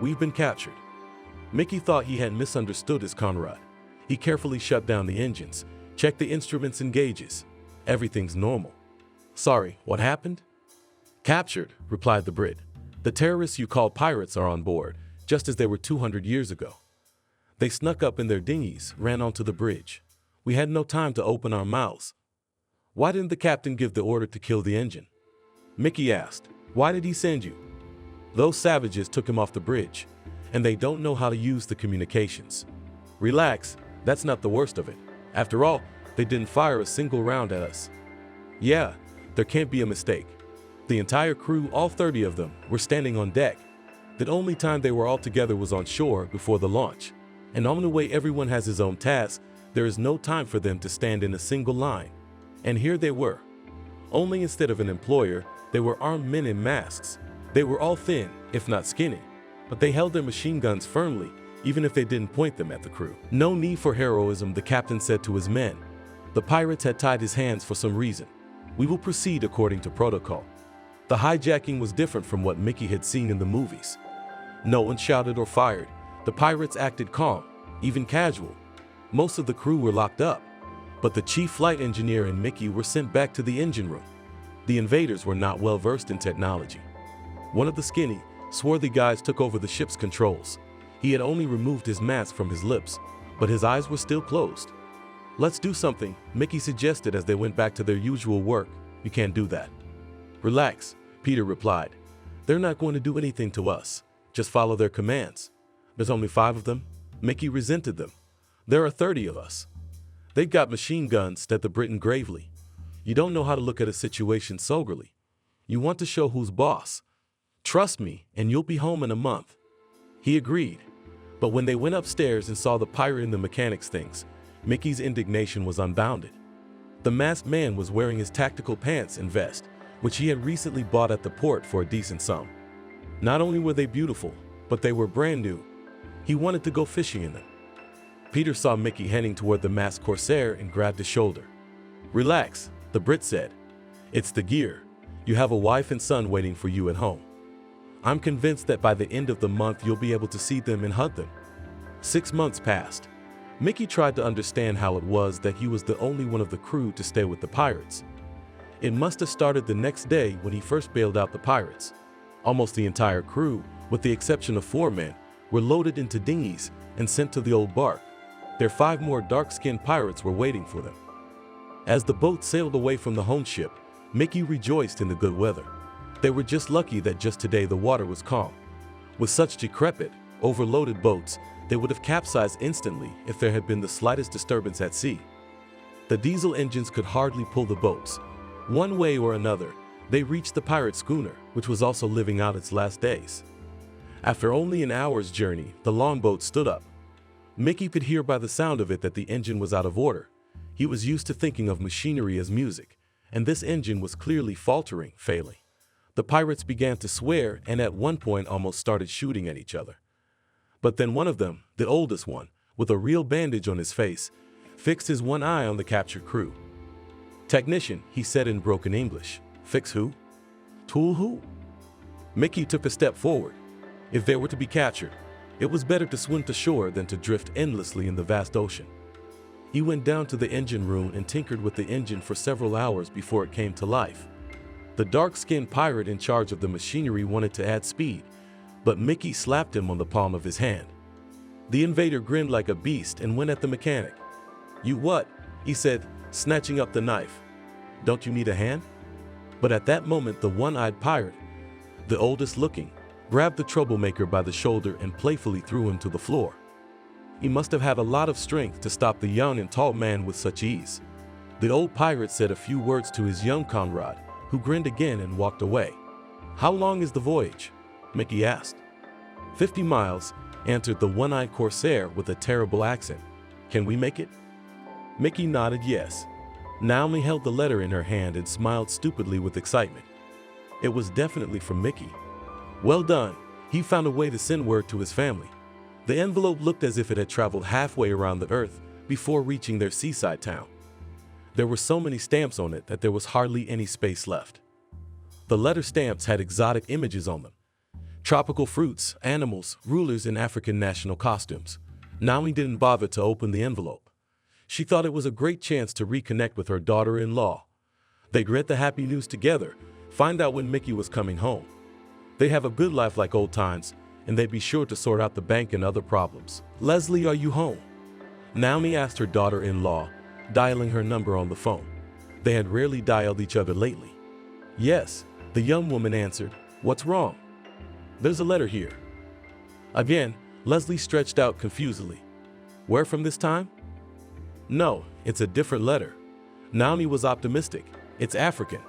"We've been captured." Mickey thought he had misunderstood his comrade. He carefully shut down the engines, checked the instruments and gauges. Everything's normal. "Sorry, what happened?" "Captured," replied the Brit. "The terrorists you call pirates are on board, just as they were 200 years ago. They snuck up in their dinghies, ran onto the bridge. We had no time to open our mouths." "Why didn't the captain give the order to kill the engine?" Mickey asked. "Why did he send you?" "Those savages took him off the bridge, and they don't know how to use the communications." "Relax, that's not the worst of it. After all, they didn't fire a single round at us. Yeah, there can't be a mistake. The entire crew, all 30 of them, were standing on deck. The only time they were all together was on shore before the launch. And on the way everyone has his own task, there is no time for them to stand in a single line. And here they were. Only instead of an employer, they were armed men in masks. They were all thin, if not skinny, but they held their machine guns firmly, even if they didn't point them at the crew. No need for heroism, the captain said to his men. The pirates had tied his hands for some reason. We will proceed according to protocol. The hijacking was different from what Mickey had seen in the movies. No one shouted or fired. The pirates acted calm, even casual. Most of the crew were locked up, but the chief flight engineer and Mickey were sent back to the engine room. The invaders were not well versed in technology. One of the skinny, swarthy guys took over the ship's controls. He had only removed his mask from his lips, but his eyes were still closed. "Let's do something," Mickey suggested as they went back to their usual work. "You can't do that." "Relax," Peter replied. "They're not going to do anything to us. Just follow their commands." "There's only 5 of them." Mickey resented them. "There are 30 of us." "They've got machine guns," said the Briton gravely. "You don't know how to look at a situation soberly. You want to show who's boss. Trust me, and you'll be home in a month." He agreed. But when they went upstairs and saw the pirate in the mechanics things, Mickey's indignation was unbounded. The masked man was wearing his tactical pants and vest, which he had recently bought at the port for a decent sum. Not only were they beautiful, but they were brand new. He wanted to go fishing in them. Peter saw Mickey heading toward the masked corsair and grabbed his shoulder. "Relax," the Brit said. "It's the gear. You have a wife and son waiting for you at home. I'm convinced that by the end of the month you'll be able to see them and hug them." 6 months passed. Mickey tried to understand how it was that he was the only one of the crew to stay with the pirates. It must have started the next day when he first bailed out the pirates. Almost the entire crew, with the exception of 4 men, were loaded into dinghies and sent to the old bark. Their 5 more dark-skinned pirates were waiting for them. As the boat sailed away from the home ship, Mickey rejoiced in the good weather. They were just lucky that just today the water was calm. With such decrepit, overloaded boats, they would have capsized instantly if there had been the slightest disturbance at sea. The diesel engines could hardly pull the boats. One way or another, they reached the pirate schooner, which was also living out its last days. After only an hour's journey, the longboat stood up. Mickey could hear by the sound of it that the engine was out of order. He was used to thinking of machinery as music, and this engine was clearly faltering, failing. The pirates began to swear and at one point almost started shooting at each other. But then one of them, the oldest one, with a real bandage on his face, fixed his one eye on the captured crew. "Technician," he said in broken English. "Fix who? Tool who?" Mickey took a step forward. If they were to be captured, it was better to swim to shore than to drift endlessly in the vast ocean. He went down to the engine room and tinkered with the engine for several hours before it came to life. The dark-skinned pirate in charge of the machinery wanted to add speed, but Mickey slapped him on the palm of his hand. The invader grinned like a beast and went at the mechanic. "You what?" he said, snatching up the knife. "Don't you need a hand?" But at that moment the one-eyed pirate, the oldest looking, grabbed the troublemaker by the shoulder and playfully threw him to the floor. He must have had a lot of strength to stop the young and tall man with such ease. The old pirate said a few words to his young comrade, who grinned again and walked away. "How long is the voyage?" Mickey asked. 50 miles, answered the one-eyed corsair with a terrible accent. "Can we make it?" Mickey nodded yes. Naomi held the letter in her hand and smiled stupidly with excitement. It was definitely from Mickey. Well done, he found a way to send word to his family. The envelope looked as if it had traveled halfway around the earth before reaching their seaside town. There were so many stamps on it that there was hardly any space left. The letter stamps had exotic images on them. Tropical fruits, animals, rulers in African national costumes. Naomi didn't bother to open the envelope. She thought it was a great chance to reconnect with her daughter-in-law. They'd read the happy news together, find out when Mickey was coming home. They'd have a good life like old times, and they'd be sure to sort out the bank and other problems. "Leslie, are you home?" Naomi asked her daughter-in-law, dialing her number on the phone. They had rarely dialed each other lately. "Yes," the young woman answered. "What's wrong?" "There's a letter here." Again, Leslie stretched out confusedly. "Where from this time?" No, it's a different letter. Naomi was optimistic. It's African.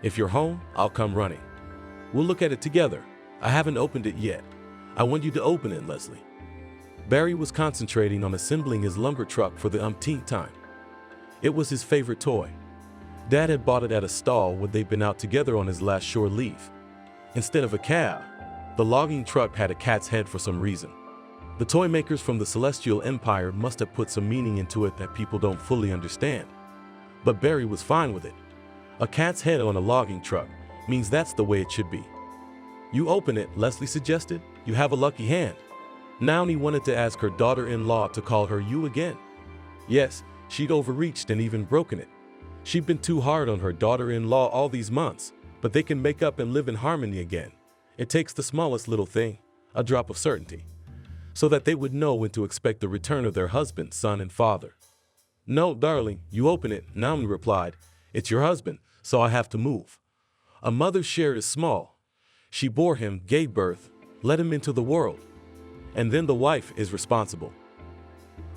If you're home, I'll come running. We'll look at it together. I haven't opened it yet. I want you to open it, Leslie. Barry was concentrating on assembling his lumber truck for the umpteenth time. It was his favorite toy. Dad had bought it at a stall when they'd been out together on his last shore leave. Instead of a cab, the logging truck had a cat's head for some reason. The toy makers from the Celestial Empire must have put some meaning into it that people don't fully understand. But Barry was fine with it. A cat's head on a logging truck means that's the way it should be. You open it, Leslie suggested. You have a lucky hand. Naomi wanted to ask her daughter-in-law to call her you again. Yes, she'd overreached and even broken it. She'd been too hard on her daughter-in-law all these months, but they can make up and live in harmony again. It takes the smallest little thing, a drop of certainty, so that they would know when to expect the return of their husband, son, and father. No, darling, you open it, Naomi replied. It's your husband, so I have to move. A mother's share is small. She bore him, gave birth, let him into the world, and then the wife is responsible.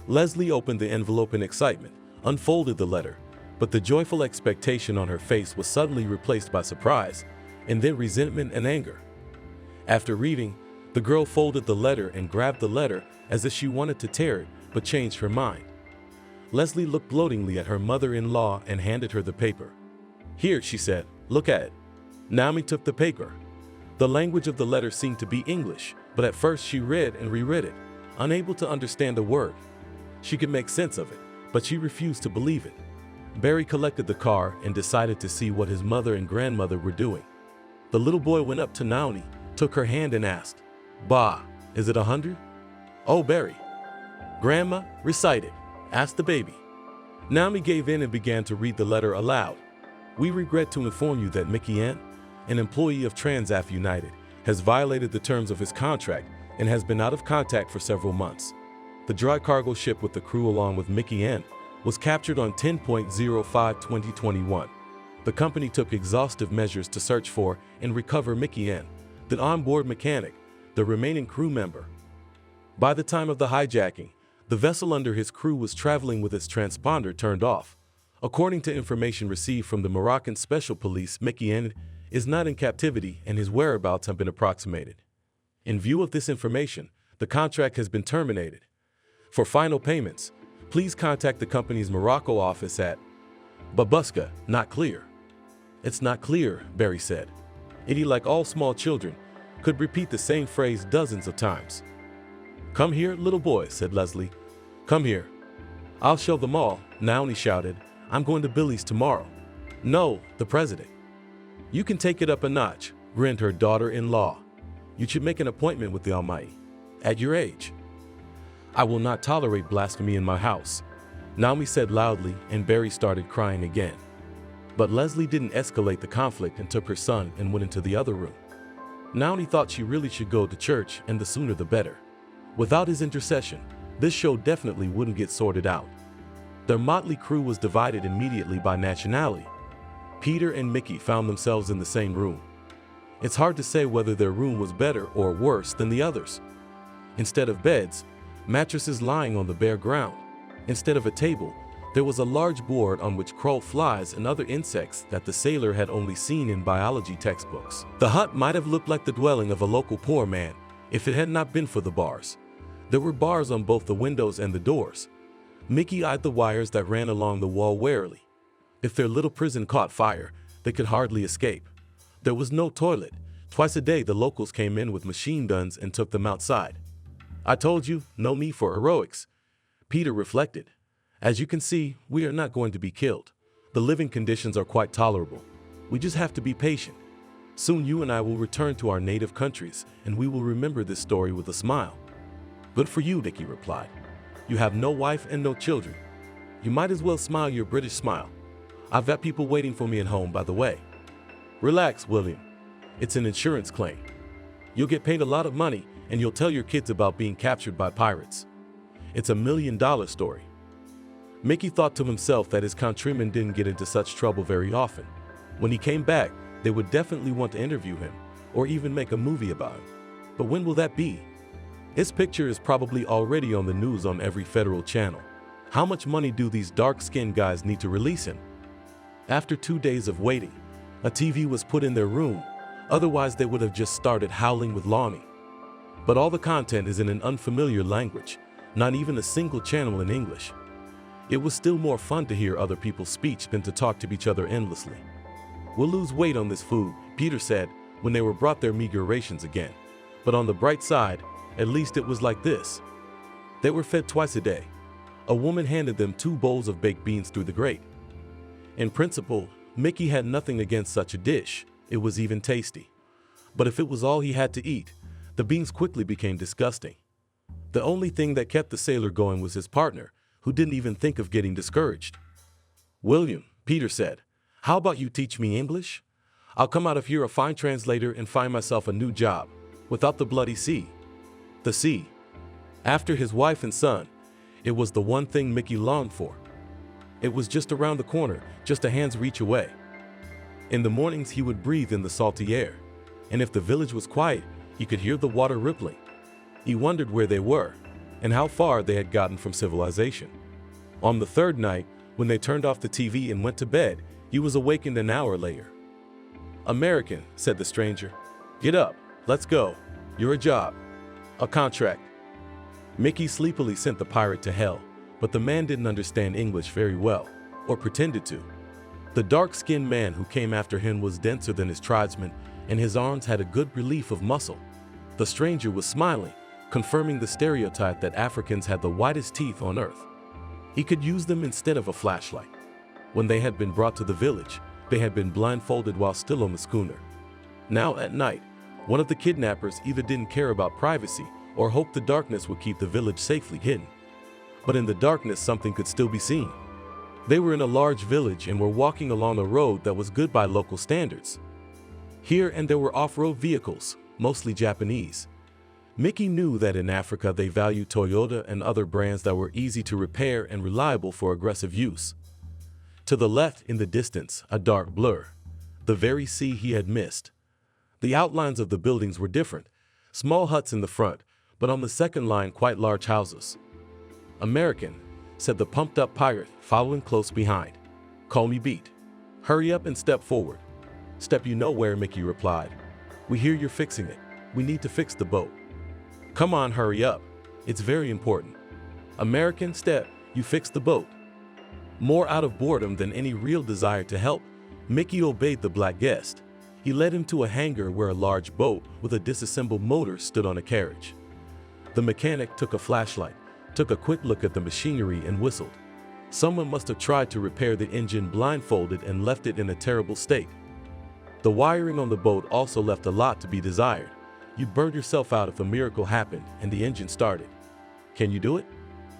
Leslie opened the envelope in excitement, unfolded the letter, but the joyful expectation on her face was suddenly replaced by surprise, and then resentment and anger. After reading, the girl folded the letter and grabbed the letter as if she wanted to tear it, but changed her mind. Leslie looked gloatingly at her mother-in-law and handed her the paper. Here, she said, look at it. Naomi took the paper. The language of the letter seemed to be English, but at first she read and reread it, unable to understand a word. She could make sense of it, but she refused to believe it. Barry collected the car and decided to see what his mother and grandmother were doing. The little boy went up to Naomi, took her hand and asked, Bah, is it 100? Oh, Barry. Grandma, recite it, asked the baby. Naomi gave in and began to read the letter aloud. We regret to inform you that Mickey Ant, an employee of Transaf United, has violated the terms of his contract and has been out of contact for several months. The dry cargo ship with the crew along with Mickey Ant was captured on 10.05/2021. The company took exhaustive measures to search for and recover Mickey Ant, the onboard mechanic, the remaining crew member. By the time of the hijacking, the vessel under his crew was traveling with its transponder turned off. According to information received from the Moroccan Special Police, Mickey Ant is not in captivity and his whereabouts have been approximated. In view of this information, the contract has been terminated. For final payments, please contact the company's Morocco office at Babuska, not clear. It's not clear, Barry said. Eddie, like all small children, could repeat the same phrase dozens of times. Come here, little boy, said Leslie. Come here. I'll show them all, Naomi shouted. I'm going to Billy's tomorrow. No, the president. You can take it up a notch, grinned her daughter-in-law. You should make an appointment with the Almighty. At your age. I will not tolerate blasphemy in my house, Naomi said loudly, and Barry started crying again. But Leslie didn't escalate the conflict and took her son and went into the other room. Naomi thought she really should go to church, and the sooner the better. Without his intercession, this show definitely wouldn't get sorted out. Their motley crew was divided immediately by nationality. Peter and Mickey found themselves in the same room. It's hard to say whether their room was better or worse than the others. Instead of beds, mattresses lying on the bare ground. Instead of a table, there was a large board on which crawled flies and other insects that the sailor had only seen in biology textbooks. The hut might have looked like the dwelling of a local poor man if it had not been for the bars. There were bars on both the windows and the doors. Mickey eyed the wires that ran along the wall warily. If their little prison caught fire, they could hardly escape. There was no toilet. Twice a day the locals came in with machine guns and took them outside. I told you, no need for heroics. Peter reflected. As you can see, we are not going to be killed. The living conditions are quite tolerable. We just have to be patient. Soon you and I will return to our native countries, and we will remember this story with a smile. Good for you, Mickey replied. You have no wife and no children. You might as well smile your British smile. I've got people waiting for me at home, by the way. Relax, William. It's an insurance claim. You'll get paid a lot of money, and you'll tell your kids about being captured by pirates. It's $1 million story. Mickey thought to himself that his countrymen didn't get into such trouble very often. When he came back, they would definitely want to interview him, or even make a movie about him. But when will that be? His picture is probably already on the news on every federal channel. How much money do these dark-skinned guys need to release him? After 2 days of waiting, a TV was put in their room, otherwise they would have just started howling with longing. But all the content is in an unfamiliar language, not even a single channel in English. It was still more fun to hear other people's speech than to talk to each other endlessly. "We'll lose weight on this food," Peter said when they were brought their meager rations again. But on the bright side, at least it was like this. They were fed twice a day. A woman handed them 2 bowls of baked beans through the grate. In principle, Mickey had nothing against such a dish. It was even tasty. But if it was all he had to eat, the beans quickly became disgusting. The only thing that kept the sailor going was his partner, who didn't even think of getting discouraged. "William," Peter said, "how about you teach me English? I'll come out of here a fine translator and find myself a new job, without the bloody sea." The sea. After his wife and son, it was the one thing Mickey longed for. It was just around the corner, just a hand's reach away. In the mornings he would breathe in the salty air, and if the village was quiet, he could hear the water rippling. He wondered where they were, and how far they had gotten from civilization. On the 3rd night, when they turned off the TV and went to bed, he was awakened an hour later. "American," said the stranger, "get up, let's go. You're a job. A contract." Mickey sleepily sent the pirate to hell, but the man didn't understand English very well, or pretended to. The dark-skinned man who came after him was denser than his tribesmen, and his arms had a good relief of muscle. The stranger was smiling, confirming the stereotype that Africans had the whitest teeth on earth. He could use them instead of a flashlight. When they had been brought to the village, they had been blindfolded while still on the schooner. Now at night, one of the kidnappers either didn't care about privacy or hoped the darkness would keep the village safely hidden. But in the darkness, something could still be seen. They were in a large village and were walking along a road that was good by local standards. Here and there were off-road vehicles, mostly Japanese. Mickey knew that in Africa they valued Toyota and other brands that were easy to repair and reliable for aggressive use. To the left, in the distance, a dark blur, the very sea he had missed. The outlines of the buildings were different, small huts in the front, but on the second line quite large houses. "American," said the pumped-up pirate, following close behind. "Call me Beat. Hurry up and step forward." "Step you nowhere," Mickey replied. "We hear you're fixing it. We need to fix the boat." "Come on, hurry up. It's very important." "American, step, you fix the boat." More out of boredom than any real desire to help, Mickey obeyed the black guest. He led him to a hangar where a large boat with a disassembled motor stood on a carriage. The mechanic took a flashlight, took a quick look at the machinery and whistled. Someone must have tried to repair the engine blindfolded and left it in a terrible state. The wiring on the boat also left a lot to be desired. You'd burn yourself out if a miracle happened and the engine started. "Can you do it?"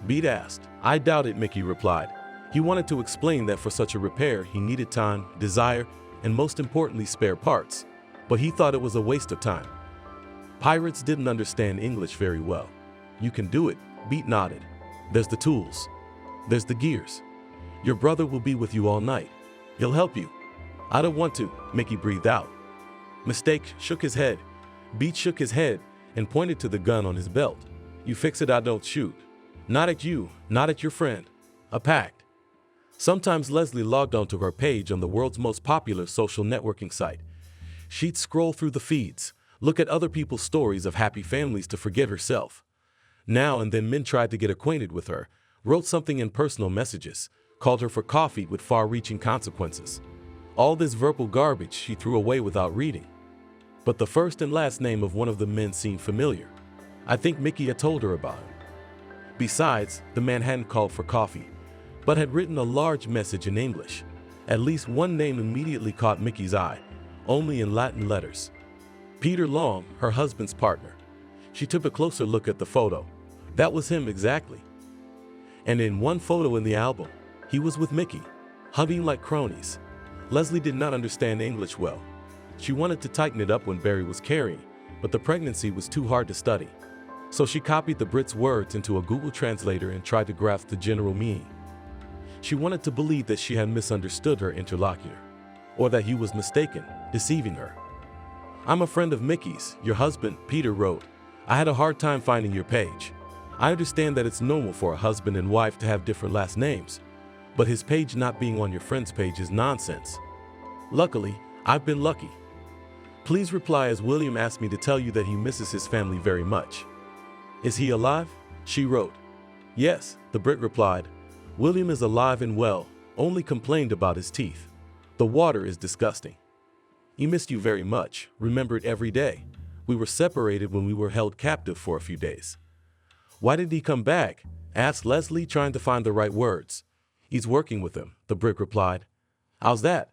Beat asked. "I doubt it," Mickey replied. He wanted to explain that for such a repair he needed time, desire, and most importantly spare parts, but he thought it was a waste of time. Pirates didn't understand English very well. "You can do it," Beat nodded. "There's the tools. There's the gears. Your brother will be with you all night. He'll help you." "I don't want to," Mickey breathed out. Mistake shook his head. Beat shook his head and pointed to the gun on his belt. "You fix it, I don't shoot. Not at you, not at your friend. A pact." Sometimes Leslie logged onto her page on the world's most popular social networking site. She'd scroll through the feeds, look at other people's stories of happy families to forget herself. Now and then men tried to get acquainted with her, wrote something in personal messages, called her for coffee with far-reaching consequences. All this verbal garbage she threw away without reading. But the first and last name of one of the men seemed familiar. I think Mickey had told her about him. Besides, the man hadn't called for coffee, but had written a large message in English. At least one name immediately caught Mickey's eye, only in Latin letters. Peter Long, her husband's partner. She took a closer look at the photo. That was him exactly. And in one photo in the album, he was with Mickey, hugging like cronies. Leslie did not understand English well. She wanted to tighten it up when Barry was carrying, but the pregnancy was too hard to study. So she copied the Brit's words into a Google translator and tried to grasp the general meaning. She wanted to believe that she had misunderstood her interlocutor, or that he was mistaken, deceiving her. "I'm a friend of Mickey's, your husband," Peter wrote. "I had a hard time finding your page. I understand that it's normal for a husband and wife to have different last names, but his page not being on your friend's page is nonsense. Luckily, I've been lucky. Please reply as William asked me to tell you that he misses his family very much. Is he alive? She wrote. Yes, the Brit replied. William is alive and well, only complained about his teeth. The water is disgusting. He missed you very much, remembered every day. We were separated when we were held captive for a few days. Why did he come back? Asked Leslie, trying to find the right words. He's working with him, the Brit replied. How's that?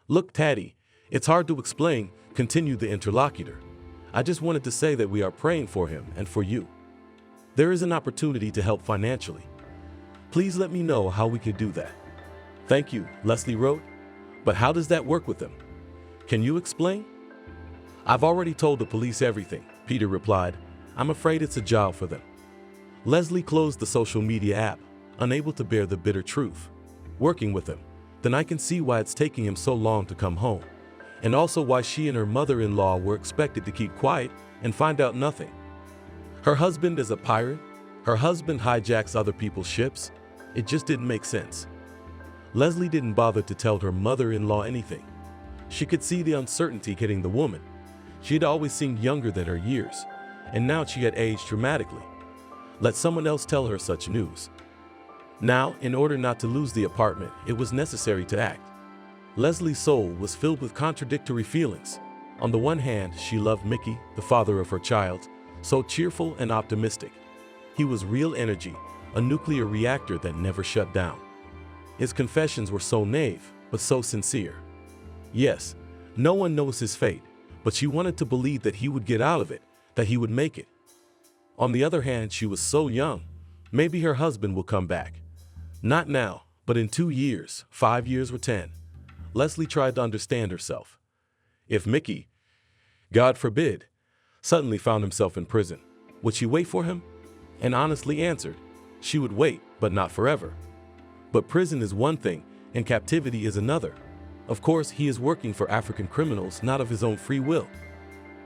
Look, Taddy, it's hard to explain, continued the interlocutor. I just wanted to say that we are praying for him and for you. There is an opportunity to help financially. Please let me know how we can do that. Thank you, Leslie wrote. But how does that work with them? Can you explain? I've already told the police everything, Peter replied. I'm afraid it's a job for them. Leslie closed the social media app, unable to bear the bitter truth. Working with him, then I can see why it's taking him so long to come home, and also why she and her mother-in-law were expected to keep quiet and find out nothing. Her husband is a pirate. Her husband hijacks other people's ships. It just didn't make sense. Leslie didn't bother to tell her mother-in-law anything. She could see the uncertainty hitting the woman. She had always seemed younger than her years, and now she had aged dramatically. Let someone else tell her such news. Now, in order not to lose the apartment, it was necessary to act. Leslie's soul was filled with contradictory feelings. On the one hand, she loved Mickey, the father of her child, so cheerful and optimistic. He was real energy, a nuclear reactor that never shut down. His confessions were so naive, but so sincere. Yes, no one knows his fate, but she wanted to believe that he would get out of it, that he would make it. On the other hand, she was so young. Maybe her husband will come back. Not now, but in 2 years, 5 years or 10. Leslie tried to understand herself. If Mickey, God forbid, suddenly found himself in prison, would she wait for him? And honestly answered, she would wait, but not forever. But prison is one thing, and captivity is another. Of course, he is working for African criminals, not of his own free will.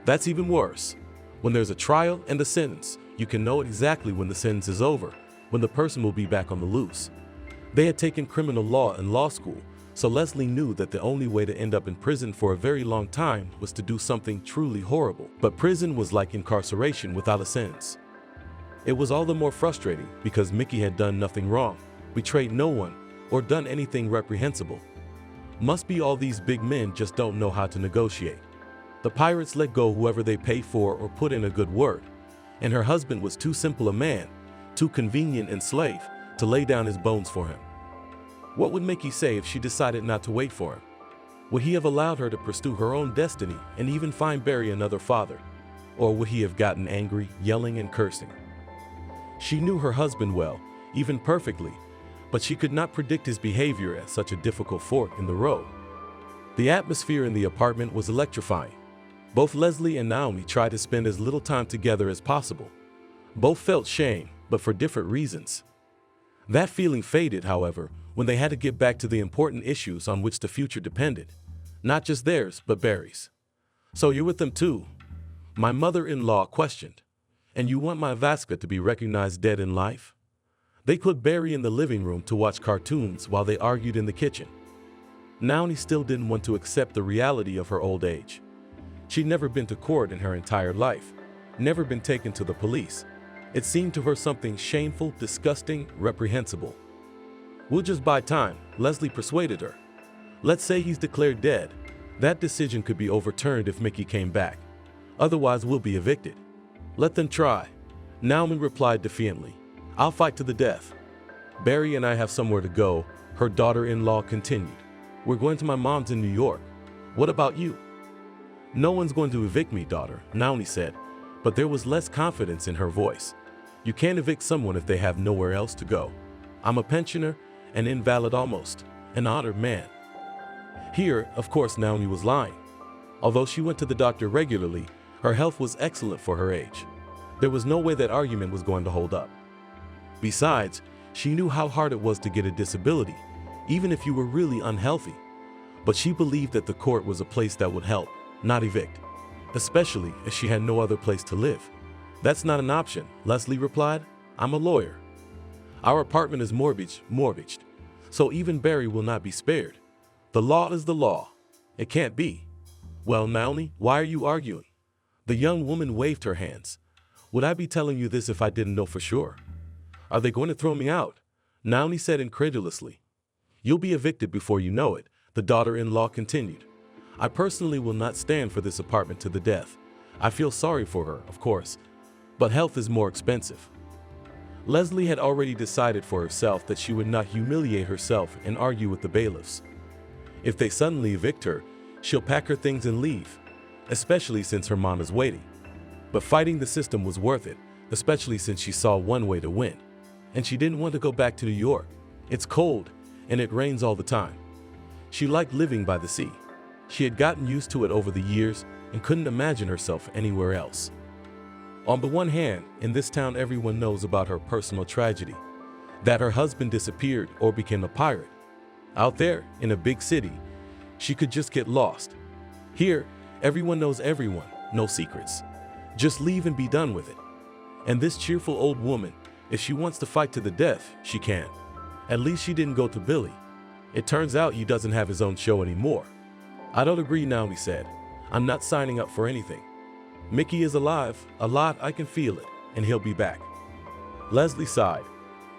That's even worse. When there's a trial and a sentence, you can know exactly when the sentence is over, when the person will be back on the loose. They had taken criminal law in law school, so Leslie knew that the only way to end up in prison for a very long time was to do something truly horrible. But prison was like incarceration without a sentence. It was all the more frustrating because Mickey had done nothing wrong, betrayed no one, or done anything reprehensible. Must be all these big men just don't know how to negotiate. The pirates let go whoever they pay for or put in a good word, and her husband was too simple a man, too convenient and slave, to lay down his bones for him. What would Mickey say if she decided not to wait for him? Would he have allowed her to pursue her own destiny and even find Barry another father? Or would he have gotten angry, yelling and cursing? She knew her husband well, even perfectly, but she could not predict his behavior at such a difficult fork in the road. The atmosphere in the apartment was electrifying. Both Leslie and Naomi tried to spend as little time together as possible. Both felt shame, but for different reasons. That feeling faded, however, when they had to get back to the important issues on which the future depended. Not just theirs, but Barry's. So you're with them too? My mother-in-law questioned. And you want my Vasca to be recognized dead in life? They put Barry in the living room to watch cartoons while they argued in the kitchen. Naomi still didn't want to accept the reality of her old age. She'd never been to court in her entire life, never been taken to the police. It seemed to her something shameful, disgusting, reprehensible. We'll just buy time, Leslie persuaded her. Let's say he's declared dead. That decision could be overturned if Mickey came back. Otherwise, we'll be evicted. Let them try. Naomi replied defiantly. I'll fight to the death. Barry and I have somewhere to go, her daughter-in-law continued. We're going to my mom's in New York. What about you? No one's going to evict me, daughter, Naomi said, but there was less confidence in her voice. You can't evict someone if they have nowhere else to go. I'm a pensioner, an invalid almost, an honored man. Here, of course, Naomi was lying. Although she went to the doctor regularly, her health was excellent for her age. There was no way that argument was going to hold up. Besides, she knew how hard it was to get a disability, even if you were really unhealthy. But she believed that the court was a place that would help, not evict, especially if she had no other place to live. That's not an option, Leslie replied. I'm a lawyer. Our apartment is mortgaged, so even Barry will not be spared. The law is the law. It can't be. Well, Naomi, why are you arguing? The young woman waved her hands. Would I be telling you this if I didn't know for sure? Are they going to throw me out? Naomi said incredulously. You'll be evicted before you know it, the daughter-in-law continued. I personally will not stand for this apartment to the death. I feel sorry for her, of course, but health is more expensive. Leslie had already decided for herself that she would not humiliate herself and argue with the bailiffs. If they suddenly evict her, she'll pack her things and leave, especially since her mom is waiting. But fighting the system was worth it, especially since she saw one way to win. And she didn't want to go back to New York. It's cold, and it rains all the time. She liked living by the sea. She had gotten used to it over the years and couldn't imagine herself anywhere else. On the one hand, in this town everyone knows about her personal tragedy, that her husband disappeared or became a pirate. Out there, in a big city, she could just get lost. Here, everyone knows everyone, no secrets. Just leave and be done with it. And this cheerful old woman, if she wants to fight to the death, she can. At least she didn't go to Billy. It turns out he doesn't have his own show anymore. I don't agree, Naomi said. I'm not signing up for anything. Mickey is alive, a lot, I can feel it, and he'll be back. Leslie sighed.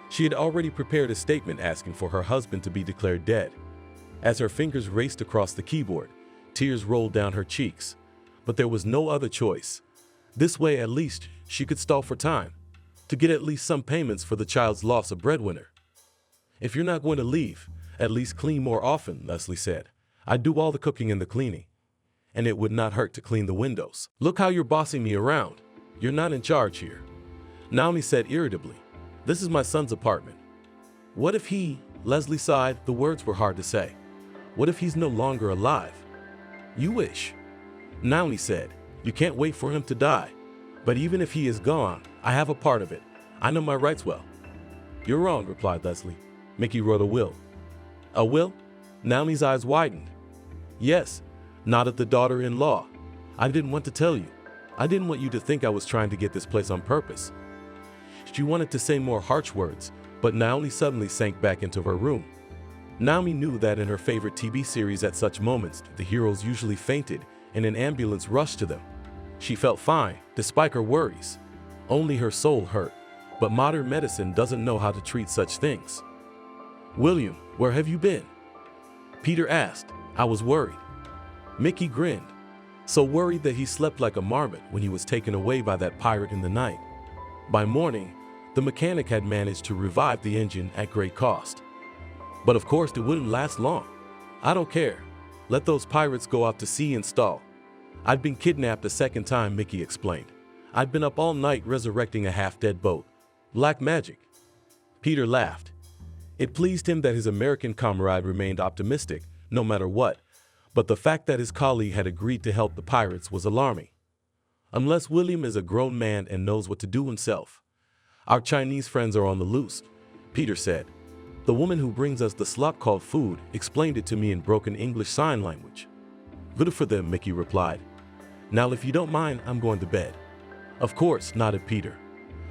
She had already prepared a statement asking for her husband to be declared dead. As her fingers raced across the keyboard, tears rolled down her cheeks. But there was no other choice. This way, at least, she could stall for time, to get at least some payments for the child's loss of breadwinner. If you're not going to leave, at least clean more often, Leslie said. I do all the cooking and the cleaning. And it would not hurt to clean the windows. Look how you're bossing me around. You're not in charge here. Naomi said irritably. This is my son's apartment. What if he, Leslie sighed, the words were hard to say. What if he's no longer alive? You wish. Naomi said, you can't wait for him to die. But even if he is gone, I have a part of it. I know my rights well. You're wrong, replied Leslie. Mickey wrote a will. A will? Naomi's eyes widened. Yes, nodded the daughter-in-law. I didn't want to tell you. I didn't want you to think I was trying to get this place on purpose. She wanted to say more harsh words, but Naomi suddenly sank back into her room. Naomi knew that in her favorite TV series at such moments, the heroes usually fainted and an ambulance rushed to them. She felt fine, despite her worries. Only her soul hurt, but modern medicine doesn't know how to treat such things. William, where have you been? Peter asked. I was worried. Mickey grinned, so worried that he slept like a marmot when he was taken away by that pirate in the night. By morning, the mechanic had managed to revive the engine at great cost. But of course it wouldn't last long. I don't care. Let those pirates go out to sea and stall. I'd been kidnapped a second time, Mickey explained. I'd been up all night resurrecting a half-dead boat. Black magic. Peter laughed. It pleased him that his American comrade remained optimistic, no matter what, but the fact that his colleague had agreed to help the pirates was alarming. Unless William is a grown man and knows what to do himself. Our Chinese friends are on the loose, Peter said. The woman who brings us the slop called food explained it to me in broken English sign language. Good for them, Mickey replied. Now if you don't mind, I'm going to bed. Of course, nodded Peter.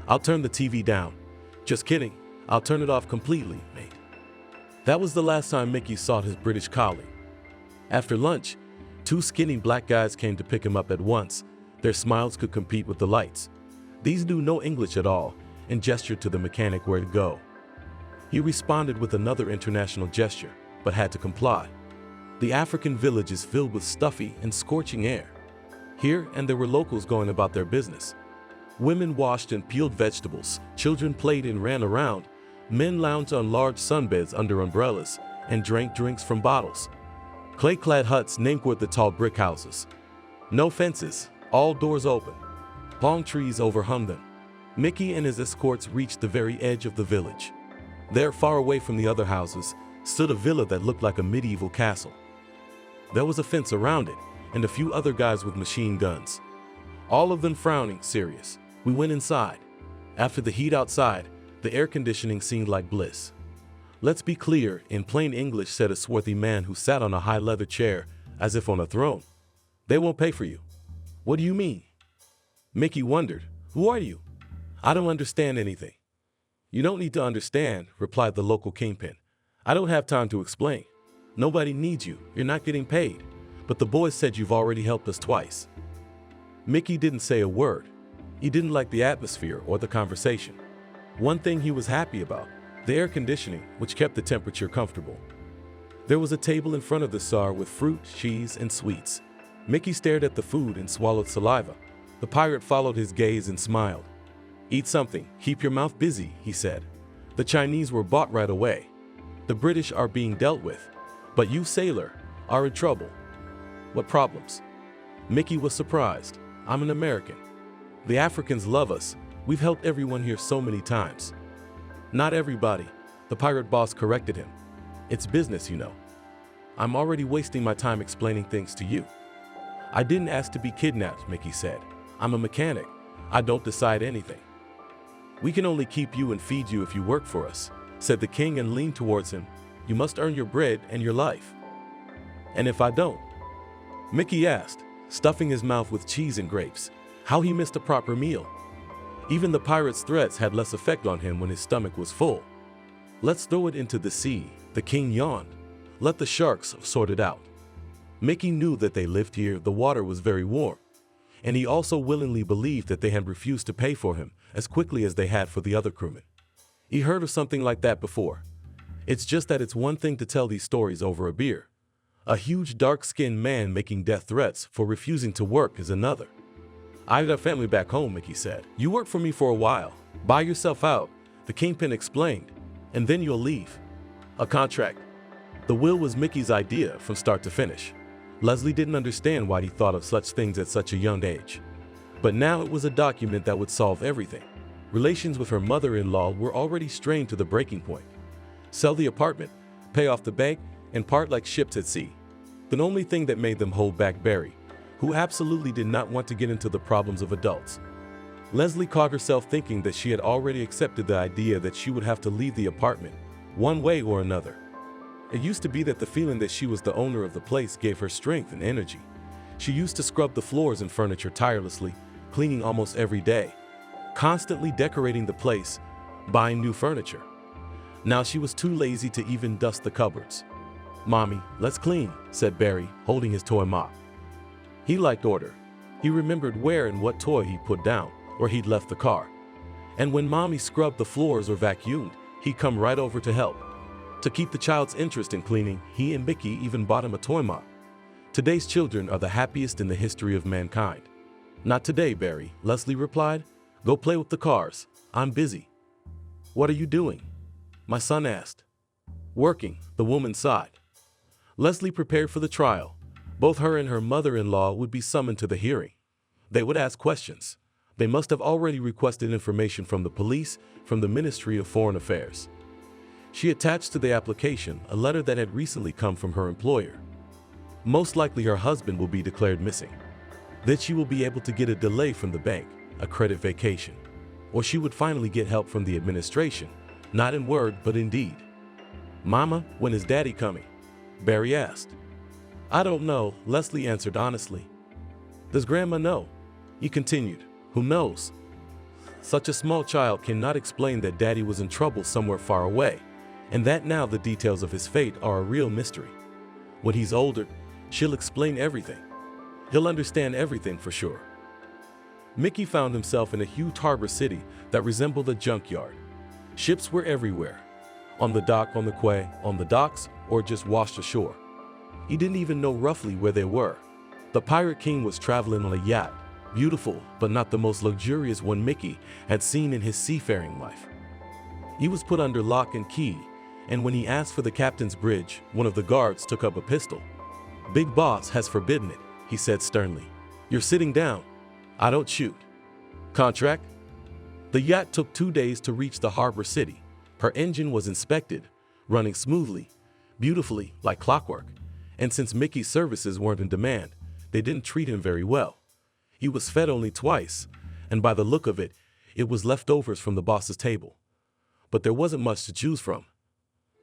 I'll turn the TV down. Just kidding, I'll turn it off completely, mate. That was the last time Mickey saw his British colleague. After lunch, two skinny black guys came to pick him up at once. Their smiles could compete with the lights. These knew no English at all and gestured to the mechanic where to go. He responded with another international gesture, but had to comply. The African village is filled with stuffy and scorching air. Here and there were locals going about their business. Women washed and peeled vegetables, children played and ran around, men lounged on large sunbeds under umbrellas and drank drinks from bottles. Clay-clad huts ninquered the tall brick houses. No fences, all doors open. Palm trees overhung them. Mickey and his escorts reached the very edge of the village. There, far away from the other houses, stood a villa that looked like a medieval castle. There was a fence around it, and a few other guys with machine guns. All of them frowning, serious. We went inside. After the heat outside, the air conditioning seemed like bliss. Let's be clear, in plain English, said a swarthy man who sat on a high leather chair, as if on a throne. They won't pay for you. What do you mean? Mickey wondered. Who are you? I don't understand anything. "You don't need to understand," replied the local kingpin. "I don't have time to explain. Nobody needs you. You're not getting paid. But the boys said you've already helped us twice." Mickey didn't say a word. He didn't like the atmosphere or the conversation. One thing he was happy about, the air conditioning, which kept the temperature comfortable. There was a table in front of the Tsar with fruit, cheese, and sweets. Mickey stared at the food and swallowed saliva. The pirate followed his gaze and smiled. "Eat something, keep your mouth busy," he said. "The Chinese were bought right away. The British are being dealt with. But you, sailor, are in trouble." "What problems?" Mickey was surprised. "I'm an American. The Africans love us. We've helped everyone here so many times." "Not everybody," the pirate boss corrected him. "It's business, you know. I'm already wasting my time explaining things to you." "I didn't ask to be kidnapped," Mickey said. "I'm a mechanic. I don't decide anything." "We can only keep you and feed you if you work for us," said the king and leaned towards him. "You must earn your bread and your life." "And if I don't?" Mickey asked, stuffing his mouth with cheese and grapes. How he missed a proper meal. Even the pirate's threats had less effect on him when his stomach was full. "Let's throw it into the sea," the king yawned. "Let the sharks sort it out." Mickey knew that they lived here, the water was very warm. And he also willingly believed that they had refused to pay for him as quickly as they had for the other crewmen. He heard of something like that before. It's just that it's one thing to tell these stories over a beer. A huge dark-skinned man making death threats for refusing to work is another. "I've got family back home," Mickey said. "You work for me for a while. Buy yourself out," the kingpin explained, "and then you'll leave." A contract. The will was Mickey's idea from start to finish. Leslie didn't understand why he thought of such things at such a young age. But now it was a document that would solve everything. Relations with her mother-in-law were already strained to the breaking point. Sell the apartment, pay off the bank, and part like ships at sea. The only thing that made them hold back Barry, who absolutely did not want to get into the problems of adults. Leslie caught herself thinking that she had already accepted the idea that she would have to leave the apartment, one way or another. It used to be that the feeling that she was the owner of the place gave her strength and energy. She used to scrub the floors and furniture tirelessly, cleaning almost every day, constantly decorating the place, buying new furniture. Now she was too lazy to even dust the cupboards. "Mommy, let's clean," said Barry, holding his toy mop. He liked order. He remembered where and what toy he'd put down, or he'd left the car. And when Mommy scrubbed the floors or vacuumed, he'd come right over to help. To keep the child's interest in cleaning, he and Mickey even bought him a toy mop. Today's children are the happiest in the history of mankind. "Not today, Barry," Leslie replied. "Go play with the cars. I'm busy." "What are you doing?" my son asked. "Working," the woman sighed. Leslie prepared for the trial. Both her and her mother-in-law would be summoned to the hearing. They would ask questions. They must have already requested information from the police, from the Ministry of Foreign Affairs. She attached to the application a letter that had recently come from her employer. Most likely her husband will be declared missing. Then she will be able to get a delay from the bank, a credit vacation. Or she would finally get help from the administration, not in word but in deed. "Mama, when is Daddy coming?" Barry asked. "I don't know," Leslie answered honestly. "Does Grandma know?" He continued. "Who knows? Such a small child cannot explain that Daddy was in trouble somewhere far away, and that now the details of his fate are a real mystery. When he's older, she'll explain everything. He'll understand everything for sure." Mickey found himself in a huge harbor city that resembled a junkyard. Ships were everywhere. On the dock, on the quay, on the docks, or just washed ashore. He didn't even know roughly where they were. The Pirate King was traveling on a yacht, beautiful but not the most luxurious one Mickey had seen in his seafaring life. He was put under lock and key, and when he asked for the captain's bridge, one of the guards took up a pistol. "Big Boss has forbidden it," he said sternly. "You're sitting down. I don't shoot." "Contract?" The yacht took 2 days to reach the harbor city. Her engine was inspected, running smoothly, beautifully, like clockwork. And since Mickey's services weren't in demand, they didn't treat him very well. He was fed only twice, and by the look of it, it was leftovers from the boss's table. But there wasn't much to choose from.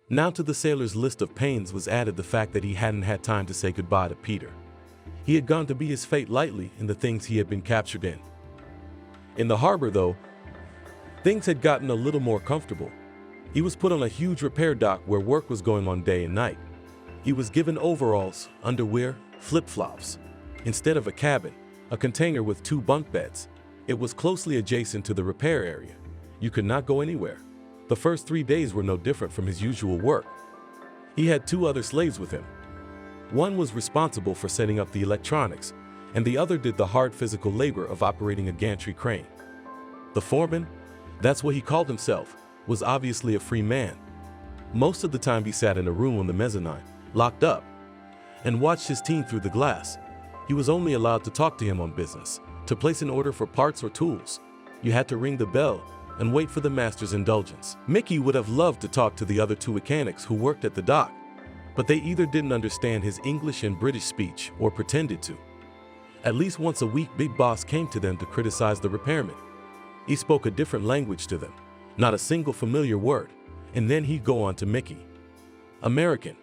Now to the sailor's list of pains was added the fact that he hadn't had time to say goodbye to Peter. He had gone to meet his fate lightly in the things he had been captured in. In the harbor, though, Things had gotten a little more comfortable. He was put on a huge repair dock where work was going on day and night. He was given overalls, underwear, flip-flops. Instead of a cabin, a container with 2 bunk beds. It was closely adjacent to the repair area. You could not go anywhere. The first 3 days were no different from his usual work. He had 2 other slaves with him. One was responsible for setting up the electronics, and the other did the hard physical labor of operating a gantry crane. The foreman, that's what he called himself, was obviously a free man. Most of the time he sat in a room on the mezzanine, locked up, and watched his team through the glass. He was only allowed to talk to him on business, to place an order for parts or tools. You had to ring the bell and wait for the master's indulgence. Mickey would have loved to talk to the other 2 mechanics who worked at the dock, but they either didn't understand his English and British speech or pretended to. At least once a week, Big Boss came to them to criticize the repairman. He spoke a different language to them, not a single familiar word, and then he'd go on to Mickey. American.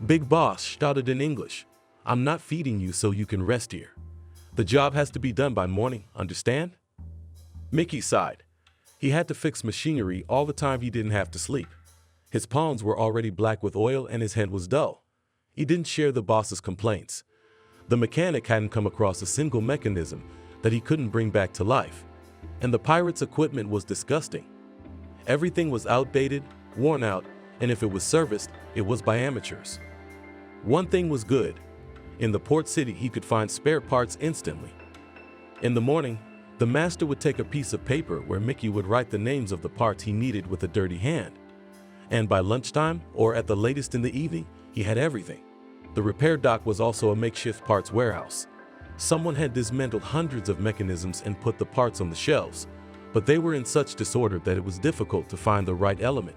Big Boss shouted in English, "I'm not feeding you so you can rest here. The job has to be done by morning, understand?" Mickey sighed. He had to fix machinery all the time he didn't have to sleep. His palms were already black with oil and his head was dull. He didn't share the boss's complaints. The mechanic hadn't come across a single mechanism that he couldn't bring back to life. And the pirate's equipment was disgusting. Everything was outdated, worn out, and if it was serviced, it was by amateurs. One thing was good. In the port city, he could find spare parts instantly. In the morning, the master would take a piece of paper where Mickey would write the names of the parts he needed with a dirty hand. And by lunchtime, or at the latest in the evening, he had everything. The repair dock was also a makeshift parts warehouse. Someone had dismantled hundreds of mechanisms and put the parts on the shelves, but they were in such disorder that it was difficult to find the right element.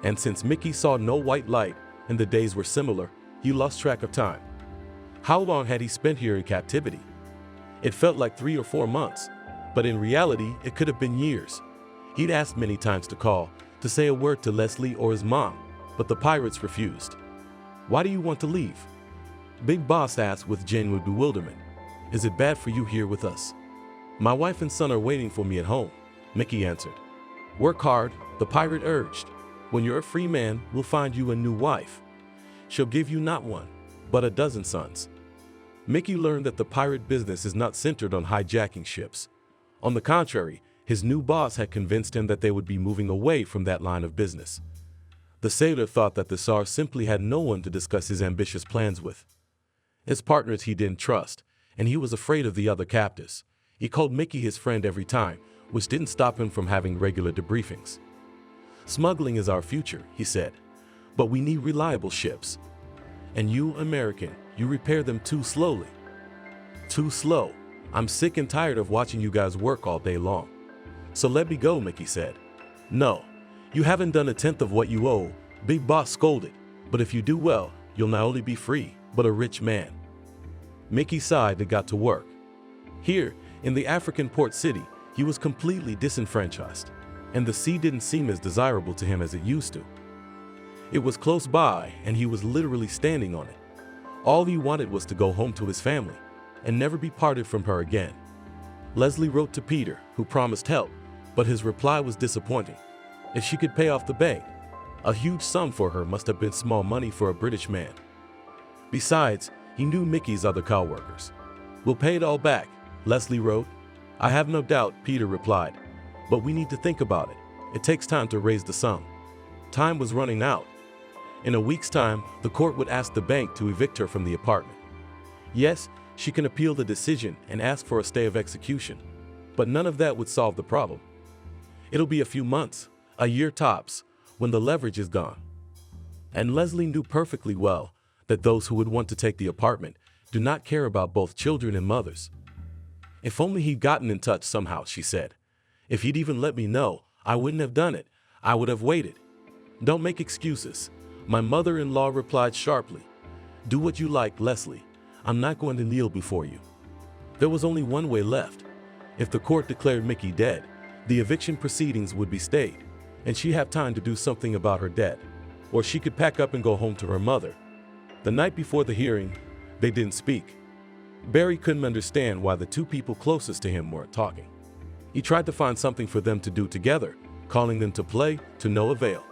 And since Mickey saw no white light and the days were similar, he lost track of time. How long had he spent here in captivity? It felt like 3 or 4 months, but in reality, it could have been years. He'd asked many times to call, to say a word to Leslie or his mom, but the pirates refused. "Why do you want to leave?" Big Boss asked with genuine bewilderment. "Is it bad for you here with us?" "My wife and son are waiting for me at home," Mickey answered. "Work hard," the pirate urged. "When you're a free man, we'll find you a new wife. She'll give you not 1, but a dozen sons." Mickey learned that the pirate business is not centered on hijacking ships. On the contrary, his new boss had convinced him that they would be moving away from that line of business. The sailor thought that the Tsar simply had no one to discuss his ambitious plans with. His partners he didn't trust, and he was afraid of the other captives. He called Mickey his friend every time, which didn't stop him from having regular debriefings. "Smuggling is our future," he said, "but we need reliable ships. And you, American, you repair them too slowly." "Too slow. I'm sick and tired of watching you guys work all day long. So let me go," Mickey said. "No, you haven't done 1/10 of what you owe," Big Boss scolded. "But if you do well, you'll not only be free, but a rich man." Mickey sighed and got to work. Here, in the African port city, he was completely disenfranchised, and the sea didn't seem as desirable to him as it used to. It was close by, and he was literally standing on it. All he wanted was to go home to his family, and never be parted from her again. Leslie wrote to Peter, who promised help, but his reply was disappointing. If she could pay off the bank, a huge sum for her must have been small money for a British man. Besides, he knew Mickey's other coworkers. "We'll pay it all back," Leslie wrote. "I have no doubt," Peter replied, "but we need to think about it. It takes time to raise the sum." Time was running out. In a week's time, the court would ask the bank to evict her from the apartment. Yes, she can appeal the decision and ask for a stay of execution, but none of that would solve the problem. It'll be a few months, a year tops, when the leverage is gone. And Leslie knew perfectly well that those who would want to take the apartment do not care about both children and mothers. "If only he'd gotten in touch somehow," she said. "If he'd even let me know, I wouldn't have done it. I would have waited." "Don't make excuses," my mother-in-law replied sharply. "Do what you like, Leslie. I'm not going to kneel before you." There was only one way left. If the court declared Mickey dead, the eviction proceedings would be stayed, and she'd have time to do something about her debt. Or she could pack up and go home to her mother. The night before the hearing, they didn't speak. Barry couldn't understand why the 2 people closest to him weren't talking. He tried to find something for them to do together, calling them to play to no avail.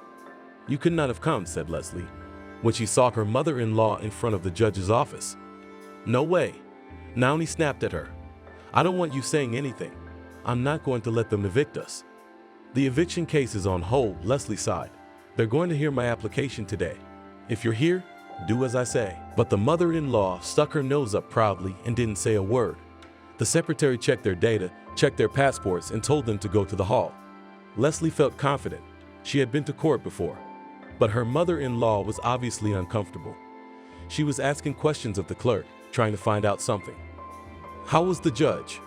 "You could not have come," said Leslie, when she saw her mother-in-law in front of the judge's office. "No way." Naomi snapped at her. "I don't want you saying anything. I'm not going to let them evict us." "The eviction case is on hold," Leslie sighed. "They're going to hear my application today. If you're here, do as I say." But the mother-in-law stuck her nose up proudly and didn't say a word. The secretary checked their data, checked their passports, and told them to go to the hall. Leslie felt confident. She had been to court before. But her mother-in-law was obviously uncomfortable. She was asking questions of the clerk, trying to find out something. "How was the judge?"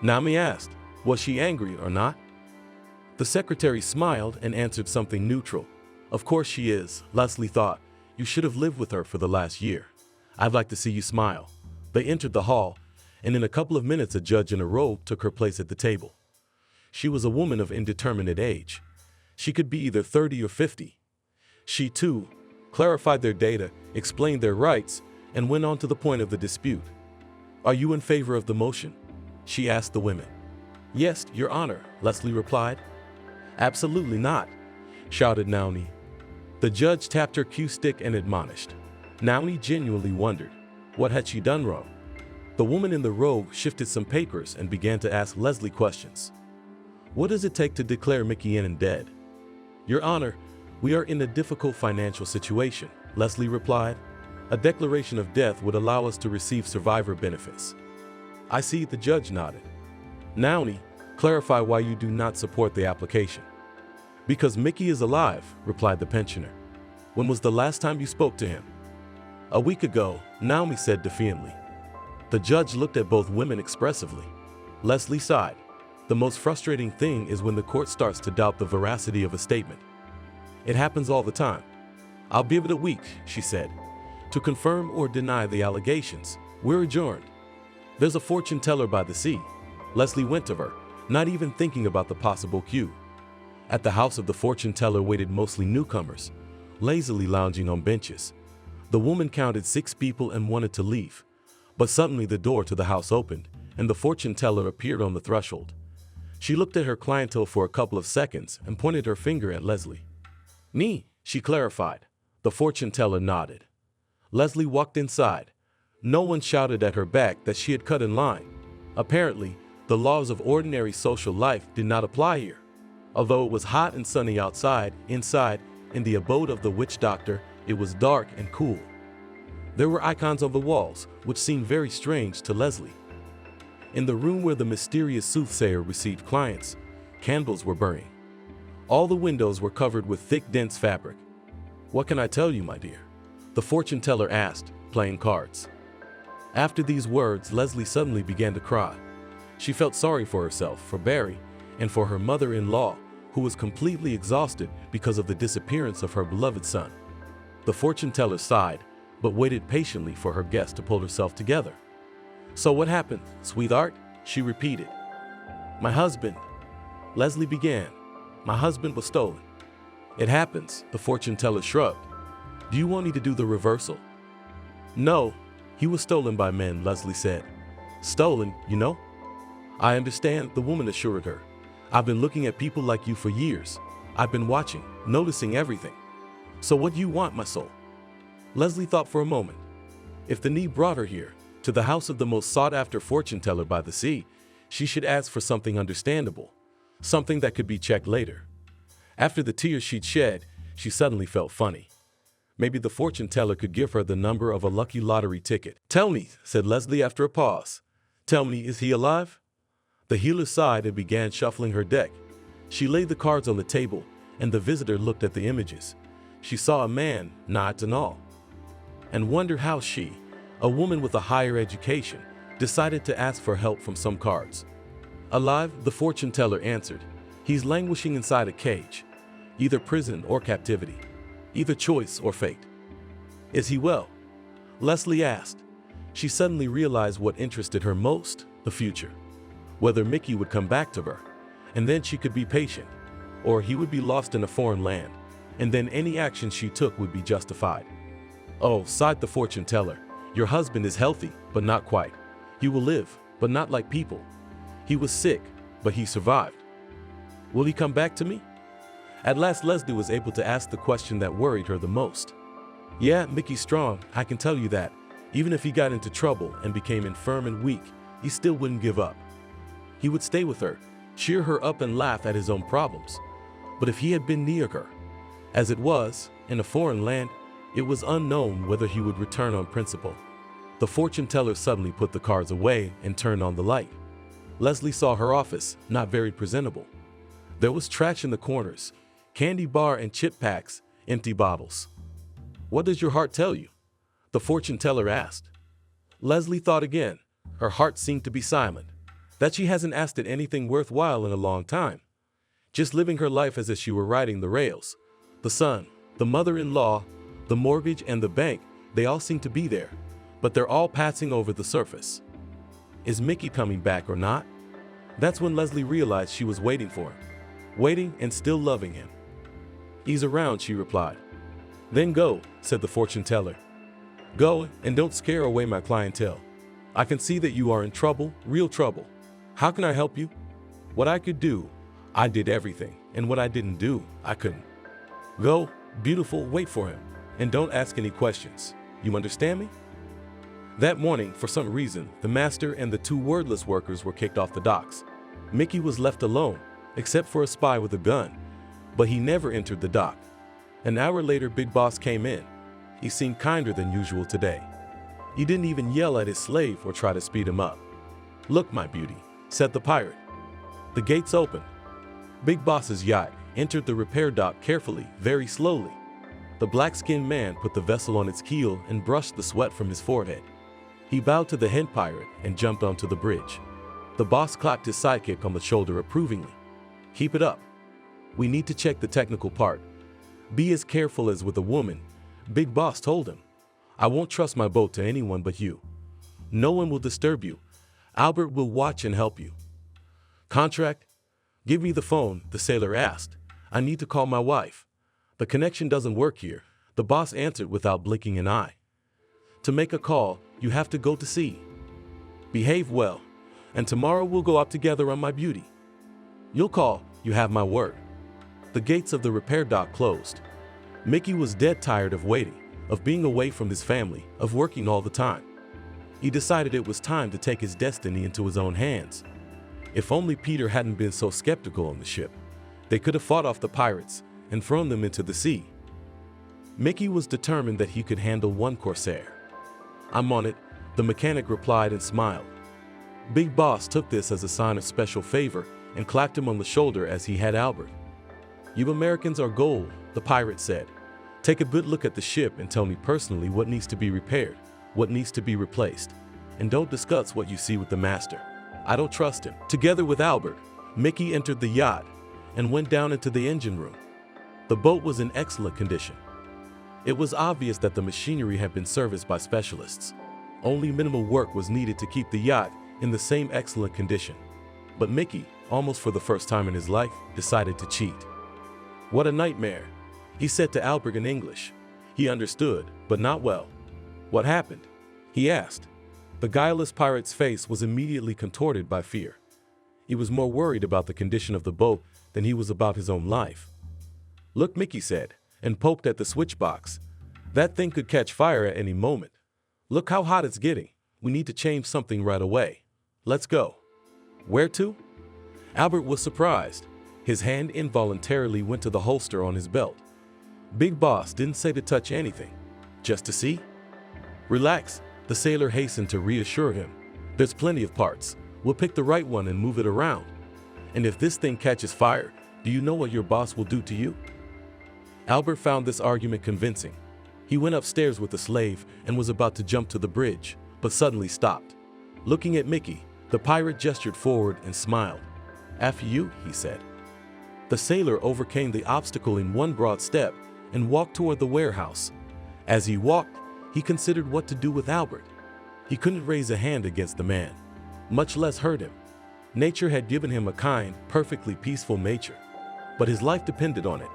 Naomi asked. "Was she angry or not?" The secretary smiled and answered something neutral. "Of course she is," Leslie thought. "You should have lived with her for the last year. I'd like to see you smile." They entered the hall, and in a couple of minutes a judge in a robe took her place at the table. She was a woman of indeterminate age. She could be either 30 or 50. She, too, clarified their data, explained their rights, and went on to the point of the dispute. "Are you in favor of the motion?" she asked the women. "Yes, Your Honor," Leslie replied. "Absolutely not," shouted Naomi. The judge tapped her cue stick and admonished. Naomi genuinely wondered, what had she done wrong? The woman in the robe shifted some papers and began to ask Leslie questions. "What does it take to declare Mickey in and dead?" "Your Honor, we are in a difficult financial situation," Leslie replied. "A declaration of death would allow us to receive survivor benefits." "I see," the judge nodded. "Naomi, clarify why you do not support the application." "Because Mickey is alive," replied the pensioner. "When was the last time you spoke to him?" "A week ago," Naomi said defiantly. The judge looked at both women expressively. Leslie sighed. The most frustrating thing is when the court starts to doubt the veracity of a statement. "It happens all the time." "I'll give it a week," she said, "to confirm or deny the allegations. We're adjourned." "There's a fortune teller by the sea." Leslie went to her, not even thinking about the possible cue. At the house of the fortune teller waited mostly newcomers, lazily lounging on benches. The woman counted 6 people and wanted to leave. But suddenly the door to the house opened, and the fortune teller appeared on the threshold. She looked at her clientele for a couple of seconds and pointed her finger at Leslie. "Me," she clarified. The fortune teller nodded. Leslie walked inside. No one shouted at her back that she had cut in line. Apparently, the laws of ordinary social life did not apply here. Although it was hot and sunny outside, inside, in the abode of the witch doctor, it was dark and cool. There were icons on the walls, which seemed very strange to Leslie. In the room where the mysterious soothsayer received clients, candles were burning. All the windows were covered with thick, dense fabric. "What can I tell you, my dear?" the fortune teller asked, playing cards. After these words, Leslie suddenly began to cry. She felt sorry for herself, for Barry, and for her mother-in-law, who was completely exhausted because of the disappearance of her beloved son. The fortune teller sighed, but waited patiently for her guest to pull herself together. "So what happened, sweetheart?" she repeated. "My husband," Leslie began. "My husband was stolen." "It happens," the fortune teller shrugged. "Do you want me to do the reversal?" "No, he was stolen by men," Leslie said. "Stolen, you know?" "I understand," the woman assured her. "I've been looking at people like you for years. I've been watching, noticing everything. So what do you want, my soul?" Leslie thought for a moment. If the need brought her here, to the house of the most sought-after fortune teller by the sea, she should ask for something understandable, something that could be checked later. After the tears she'd shed, she suddenly felt funny. Maybe the fortune teller could give her the number of a lucky lottery ticket. "Tell me," said Leslie after a pause. "Tell me, is he alive?" The healer sighed and began shuffling her deck. She laid the cards on the table, and the visitor looked at the images. She saw a man, nods and all, and wondered how she, a woman with a higher education, decided to ask for help from some cards. "Alive," the fortune teller answered. "He's languishing inside a cage, either prison or captivity, either choice or fate." "Is he well?" Leslie asked. She suddenly realized what interested her most, the future. Whether Mickey would come back to her, and then she could be patient, or he would be lost in a foreign land, and then any action she took would be justified. "Oh," sighed the fortune teller, "your husband is healthy, but not quite. He will live, but not like people. He was sick, but he survived. Will he come back to me? At last, Leslie was able to ask the question that worried her the most. Yeah, Mickey's strong, I can tell you that. Even if he got into trouble and became infirm and weak, he still wouldn't give up. He would stay with her, cheer her up and laugh at his own problems. But if he had been near her, as it was, in a foreign land, it was unknown whether he would return on principle. The fortune teller suddenly put the cards away and turned on the light. Leslie saw her office, not very presentable. There was trash in the corners, candy bar and chip packs, empty bottles. What does your heart tell you? The fortune teller asked. Leslie thought again. Her heart seemed to be silent. That she hasn't asked it anything worthwhile in a long time. Just living her life as if she were riding the rails. The son, the mother-in-law, the mortgage and the bank, they all seem to be there, but they're all passing over the surface. Is Mickey coming back or not? That's when Leslie realized she was waiting for him. Waiting and still loving him. He's around, she replied. Then go, said the fortune teller. Go and don't scare away my clientele. I can see that you are in trouble, real trouble. How can I help you? What I could do, I did everything, and what I didn't do, I couldn't. Go, beautiful, wait for him, and don't ask any questions. You understand me? That morning, for some reason, the master and the two wordless workers were kicked off the docks. Mickey was left alone, except for a spy with a gun, but he never entered the dock. An hour later, Big Boss came in. He seemed kinder than usual today. He didn't even yell at his slave or try to speed him up. Look, my beauty, said the pirate. The gates opened. Big Boss's yacht entered the repair dock carefully, very slowly. The black-skinned man put the vessel on its keel and brushed the sweat from his forehead. He bowed to the head pirate and jumped onto the bridge. The boss clapped his sidekick on the shoulder approvingly. Keep it up. We need to check the technical part. Be as careful as with a woman, Big Boss told him. I won't trust my boat to anyone but you. No one will disturb you. Albert will watch and help you. Contract? Give me the phone, the sailor asked. I need to call my wife. The connection doesn't work here, the boss answered without blinking an eye. To make a call, you have to go to sea. Behave well, and tomorrow we'll go out together on my beauty. You'll call, you have my word. The gates of the repair dock closed. Mickey was dead tired of waiting, of being away from his family, of working all the time. He decided it was time to take his destiny into his own hands. If only Peter hadn't been so skeptical on the ship, they could have fought off the pirates and thrown them into the sea. Mickey was determined that he could handle one corsair. I'm on it, the mechanic replied and smiled. Big Boss took this as a sign of special favor and clapped him on the shoulder as he had Albert. You Americans are gold, the pirate said. Take a good look at the ship and tell me personally what needs to be repaired, what needs to be replaced, and don't discuss what you see with the master. I don't trust him. Together with Albert, Mickey entered the yacht and went down into the engine room. The boat was in excellent condition. It was obvious that the machinery had been serviced by specialists. Only minimal work was needed to keep the yacht in the same excellent condition. But Mickey, almost for the first time in his life, decided to cheat. What a nightmare, he said to Albert in English. He understood, but not well. What happened? He asked. The guileless pirate's face was immediately contorted by fear. He was more worried about the condition of the boat than he was about his own life. Look, Mickey said, and poked at the switch box. That thing could catch fire at any moment. Look how hot it's getting. We need to change something right away. Let's go. Where to? Albert was surprised. His hand involuntarily went to the holster on his belt. Big Boss didn't say to touch anything. Just to see? Relax, the sailor hastened to reassure him. There's plenty of parts. We'll pick the right one and move it around. And if this thing catches fire, do you know what your boss will do to you? Albert found this argument convincing. He went upstairs with the slave and was about to jump to the bridge, but suddenly stopped. Looking at Mickey, the pirate gestured forward and smiled. After you, he said. The sailor overcame the obstacle in one broad step and walked toward the warehouse. As he walked, he considered what to do with Albert. He couldn't raise a hand against the man, much less hurt him. Nature had given him a kind, perfectly peaceful nature, but his life depended on it.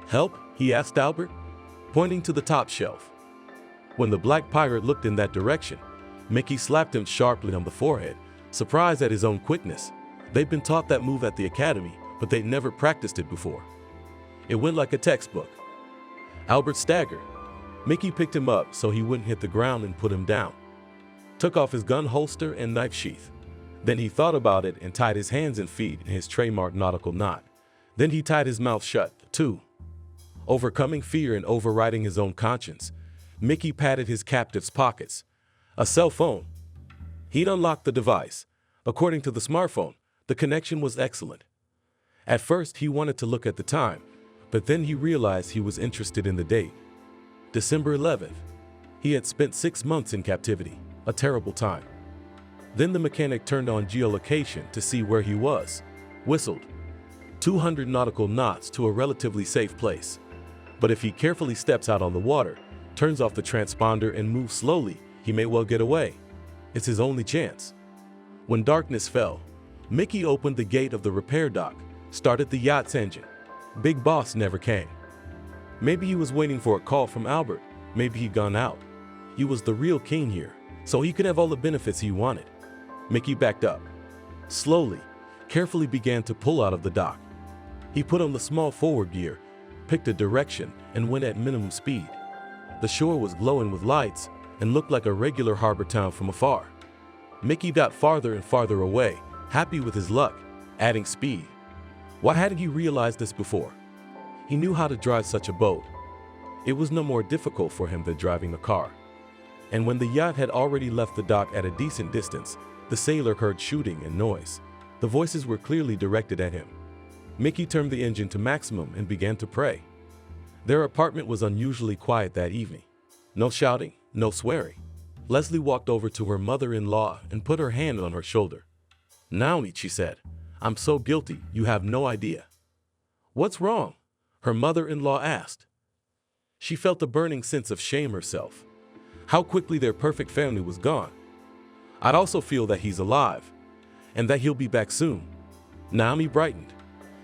Help? He asked Albert, pointing to the top shelf. When the black pirate looked in that direction, Mickey slapped him sharply on the forehead, surprised at his own quickness. They'd been taught that move at the academy, but they'd never practiced it before. It went like a textbook. Albert staggered. Mickey picked him up so he wouldn't hit the ground and put him down. Took off his gun holster and knife sheath. Then he thought about it and tied his hands and feet in his trademark nautical knot. Then he tied his mouth shut, too. Overcoming fear and overriding his own conscience, Mickey patted his captive's pockets. A cell phone. He'd unlocked the device. According to the smartphone, the connection was excellent. At first, he wanted to look at the time, but then he realized he was interested in the date. December 11th. He had spent 6 months in captivity, a terrible time. Then the mechanic turned on geolocation to see where he was, whistled. 200 nautical knots to a relatively safe place. But if he carefully steps out on the water, turns off the transponder and moves slowly, he may well get away. It's his only chance. When darkness fell, Mickey opened the gate of the repair dock, started the yacht's engine. Big Boss never came. Maybe he was waiting for a call from Albert. Maybe he'd gone out. He was the real king here, so he could have all the benefits he wanted. Mickey backed up. Slowly, carefully began to pull out of the dock. He put on the small forward gear, picked a direction, and went at minimum speed. The shore was glowing with lights and looked like a regular harbor town from afar. Mickey got farther and farther away, happy with his luck, adding speed. Why hadn't he realized this before? He knew how to drive such a boat. It was no more difficult for him than driving a car. And when the yacht had already left the dock at a decent distance, the sailor heard shooting and noise. The voices were clearly directed at him. Mickey turned the engine to maximum and began to pray. Their apartment was unusually quiet that evening. No shouting, no swearing. Leslie walked over to her mother-in-law and put her hand on her shoulder. "Naomi," she said, "I'm so guilty, you have no idea." "What's wrong?" her mother-in-law asked. She felt a burning sense of shame herself. How quickly their perfect family was gone. "I'd also feel that he's alive, and that he'll be back soon." Naomi brightened.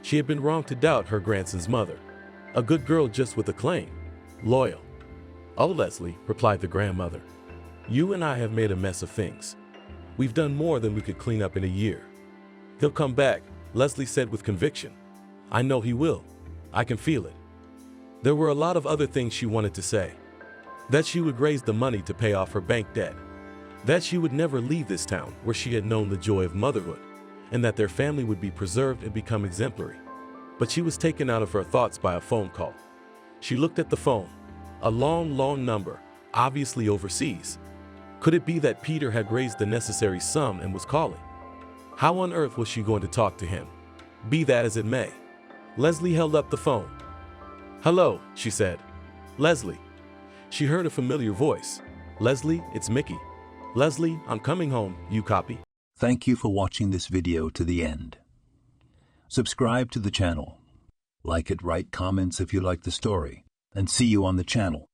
She had been wrong to doubt her grandson's mother. A good girl just with a claim. Loyal. "Oh, Leslie," replied the grandmother, "you and I have made a mess of things. We've done more than we could clean up in a year. He'll come back," Leslie said with conviction. "I know he will. I can feel it." There were a lot of other things she wanted to say. That she would raise the money to pay off her bank debt. That she would never leave this town where she had known the joy of motherhood, and that their family would be preserved and become exemplary. But she was taken out of her thoughts by a phone call. She looked at the phone. A long, long number, obviously overseas. Could it be that Peter had raised the necessary sum and was calling? How on earth was she going to talk to him? Be that as it may. Leslie held up the phone. "Hello," she said. "Leslie." She heard a familiar voice. "Leslie, it's Mickey." "Leslie, I'm coming home. You copy?" Thank you for watching this video to the end. Subscribe to the channel. Like it, write comments if you like the story, and see you on the channel.